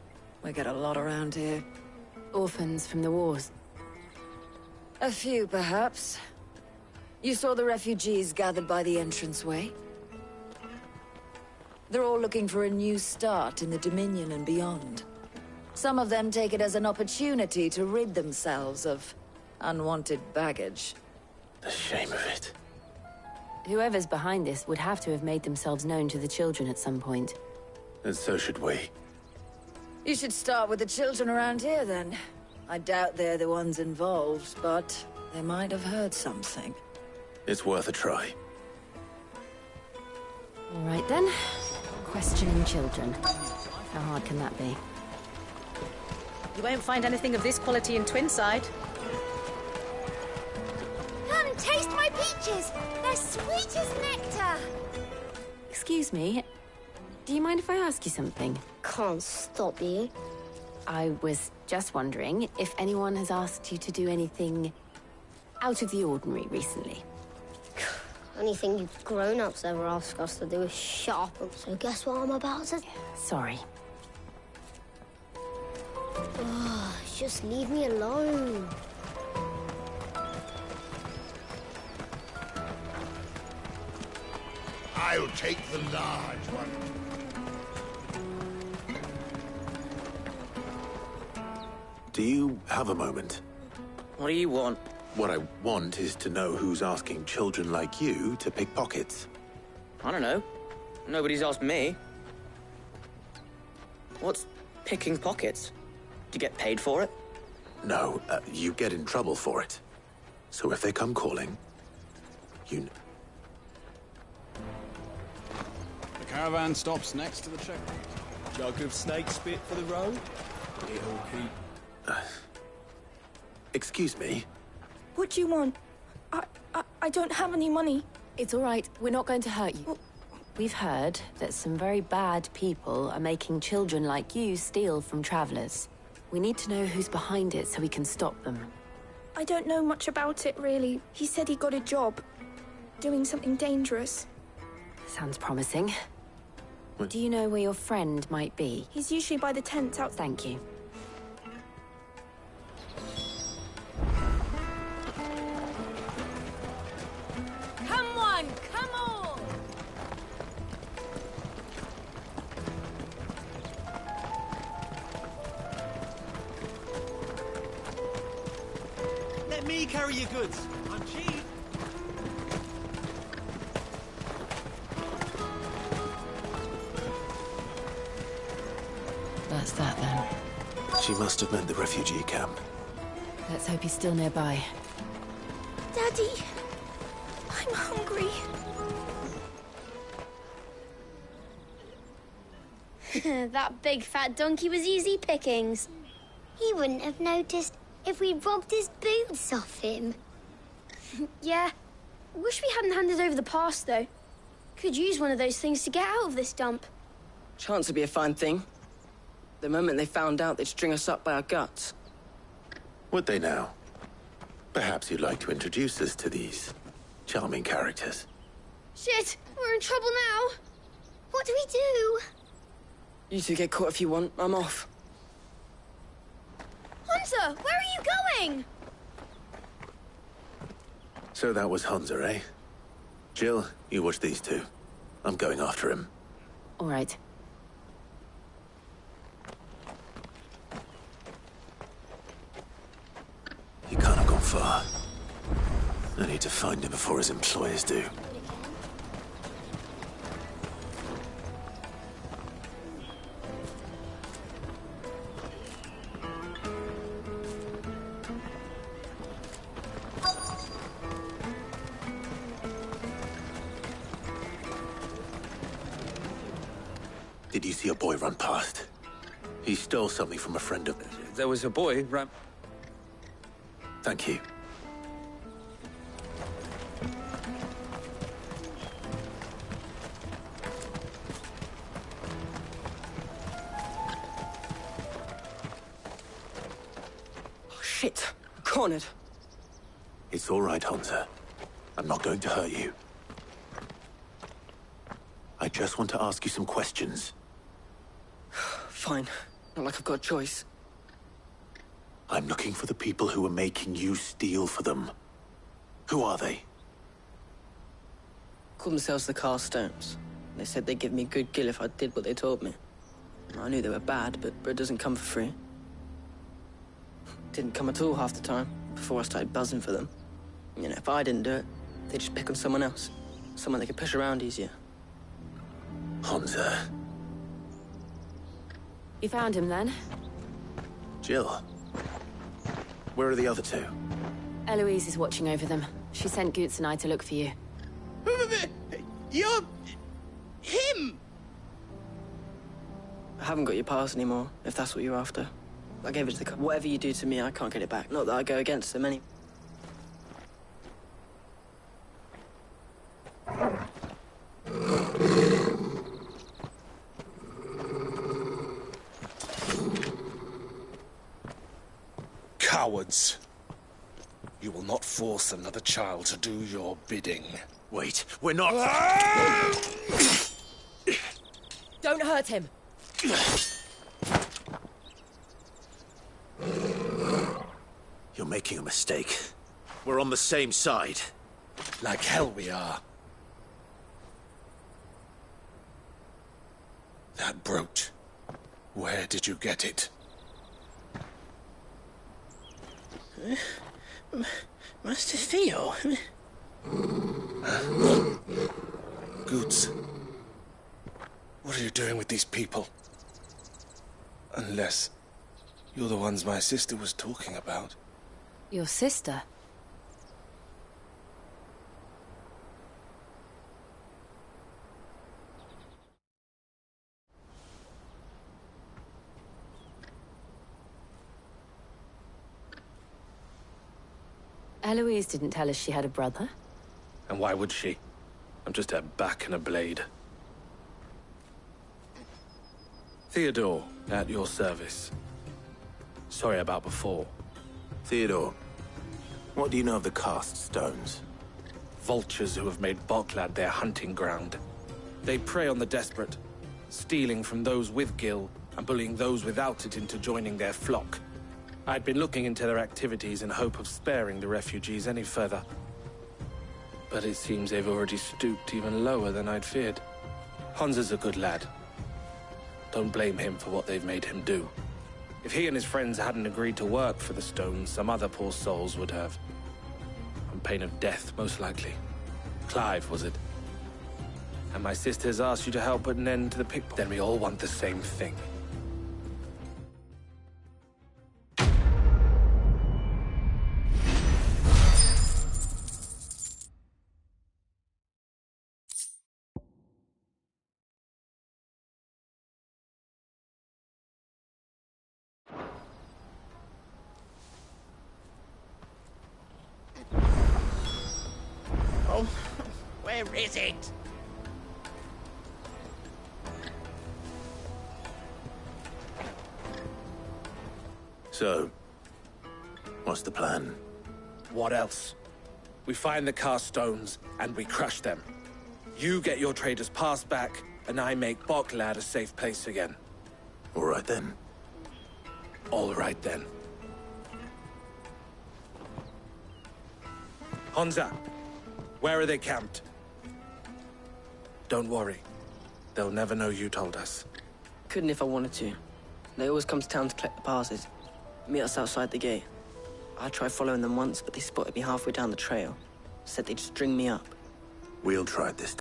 We get a lot around here. Orphans from the wars. A few, perhaps. You saw the refugees gathered by the entranceway? They're all looking for a new start in the Dominion and beyond. Some of them take it as an opportunity to rid themselves of unwanted baggage. The shame of it. Whoever's behind this would have to have made themselves known to the children at some point. And so should we. You should start with the children around here, then. I doubt they're the ones involved, but they might have heard something. It's worth a try. All right, then. Questioning children. How hard can that be? You won't find anything of this quality in Twinside. Come, taste my peaches! They're sweet as nectar! Excuse me. Do you mind if I ask you something? Can't stop you. I was just wondering if anyone has asked you to do anything out of the ordinary recently. Anything you grown-ups ever ask us to do is shop. So guess what I'm about to... Sorry. Oh, just leave me alone. I'll take the large one. Do you have a moment? What do you want? What I want is to know who's asking children like you to pick pockets. I don't know. Nobody's asked me. What's picking pockets? Do you get paid for it? No, you get in trouble for it. So if they come calling, you... The caravan stops next to the checkpoint. Jug of snake spit for the road? It'll keep... Excuse me? What do you want? I don't have any money. It's all right. We're not going to hurt you. We've heard that some very bad people are making children like you steal from travelers. We need to know who's behind it so we can stop them. I don't know much about it, really. He said he got a job. Doing something dangerous. Sounds promising. Do you know where your friend might be? He's usually by the tents out. Thank you. Come on, come on! Let me carry your goods. I'm cheap. That's that then. She must have meant the refugee camp. Let's hope he's still nearby. Daddy, I'm hungry. That big fat donkey was easy pickings. He wouldn't have noticed if we'd robbed his boots off him. Yeah. Wish we hadn't handed over the pass, though. Could use one of those things to get out of this dump. Chance would be a fine thing. The moment they found out, they'd string us up by our guts. Would they now? Perhaps you'd like to introduce us to these charming characters. Shit, we're in trouble now. What do we do? You two get caught if you want. I'm off. Hunter, where are you going? So that was Hunter, eh? Jill, you watch these two. I'm going after him. All right. He can't have gone far. I need to find him before his employers do. Did you see a boy run past? He stole something from a friend of... There was a boy ran... Thank you. Oh, shit. I'm cornered. It's all right, Hunter. I'm not going to hurt you. I just want to ask you some questions. Fine. Not like I've got a choice. I'm looking for the people who are making you steal for them. Who are they? Called themselves the Carstones. They said they'd give me good gill if I did what they told me. I knew they were bad, but bread doesn't come for free. Didn't come at all half the time, before I started buzzing for them. You know, if I didn't do it, they'd just pick on someone else. Someone they could push around easier. Hunter. You found him then? Jill. Where are the other two? Eloise is watching over them. She sent Goots and I to look for you. You're... him! I haven't got your pass anymore, if that's what you're after. I gave it to the... Whatever you do to me, I can't get it back. Not that I go against them any... Cowards. You will not force another child to do your bidding. Wait, we're not... Don't hurt him. You're making a mistake. We're on the same side. Like hell we are. That brooch. Where did you get it? Master Theo? Goots. What are you doing with these people? Unless you're the ones my sister was talking about. Your sister? Eloise didn't tell us she had a brother. And why would she? I'm just a back and a blade. Theodore, at your service. Sorry about before. Theodore, what do you know of the cast stones? Vultures who have made Boklad their hunting ground. They prey on the desperate, stealing from those with gil and bullying those without it into joining their flock. I'd been looking into their activities in hope of sparing the refugees any further. But it seems they've already stooped even lower than I'd feared. Hans is a good lad. Don't blame him for what they've made him do. If he and his friends hadn't agreed to work for the stones, some other poor souls would have. On pain of death, most likely. Clive, was it? And my sisters asked you to help put an end to the pickpocket. Then we all want the same thing. Oh, where is it? So, what's the plan? What else? We find the cast stones, and we crush them. You get your traders passed back, and I make Boklad a safe place again. All right then. All right then. Honza, where are they camped? Don't worry. They'll never know you told us. Couldn't if I wanted to. They always come to town to collect the passes. Meet us outside the gate. I tried following them once, but they spotted me halfway down the trail. Said they'd string me up. We'll try this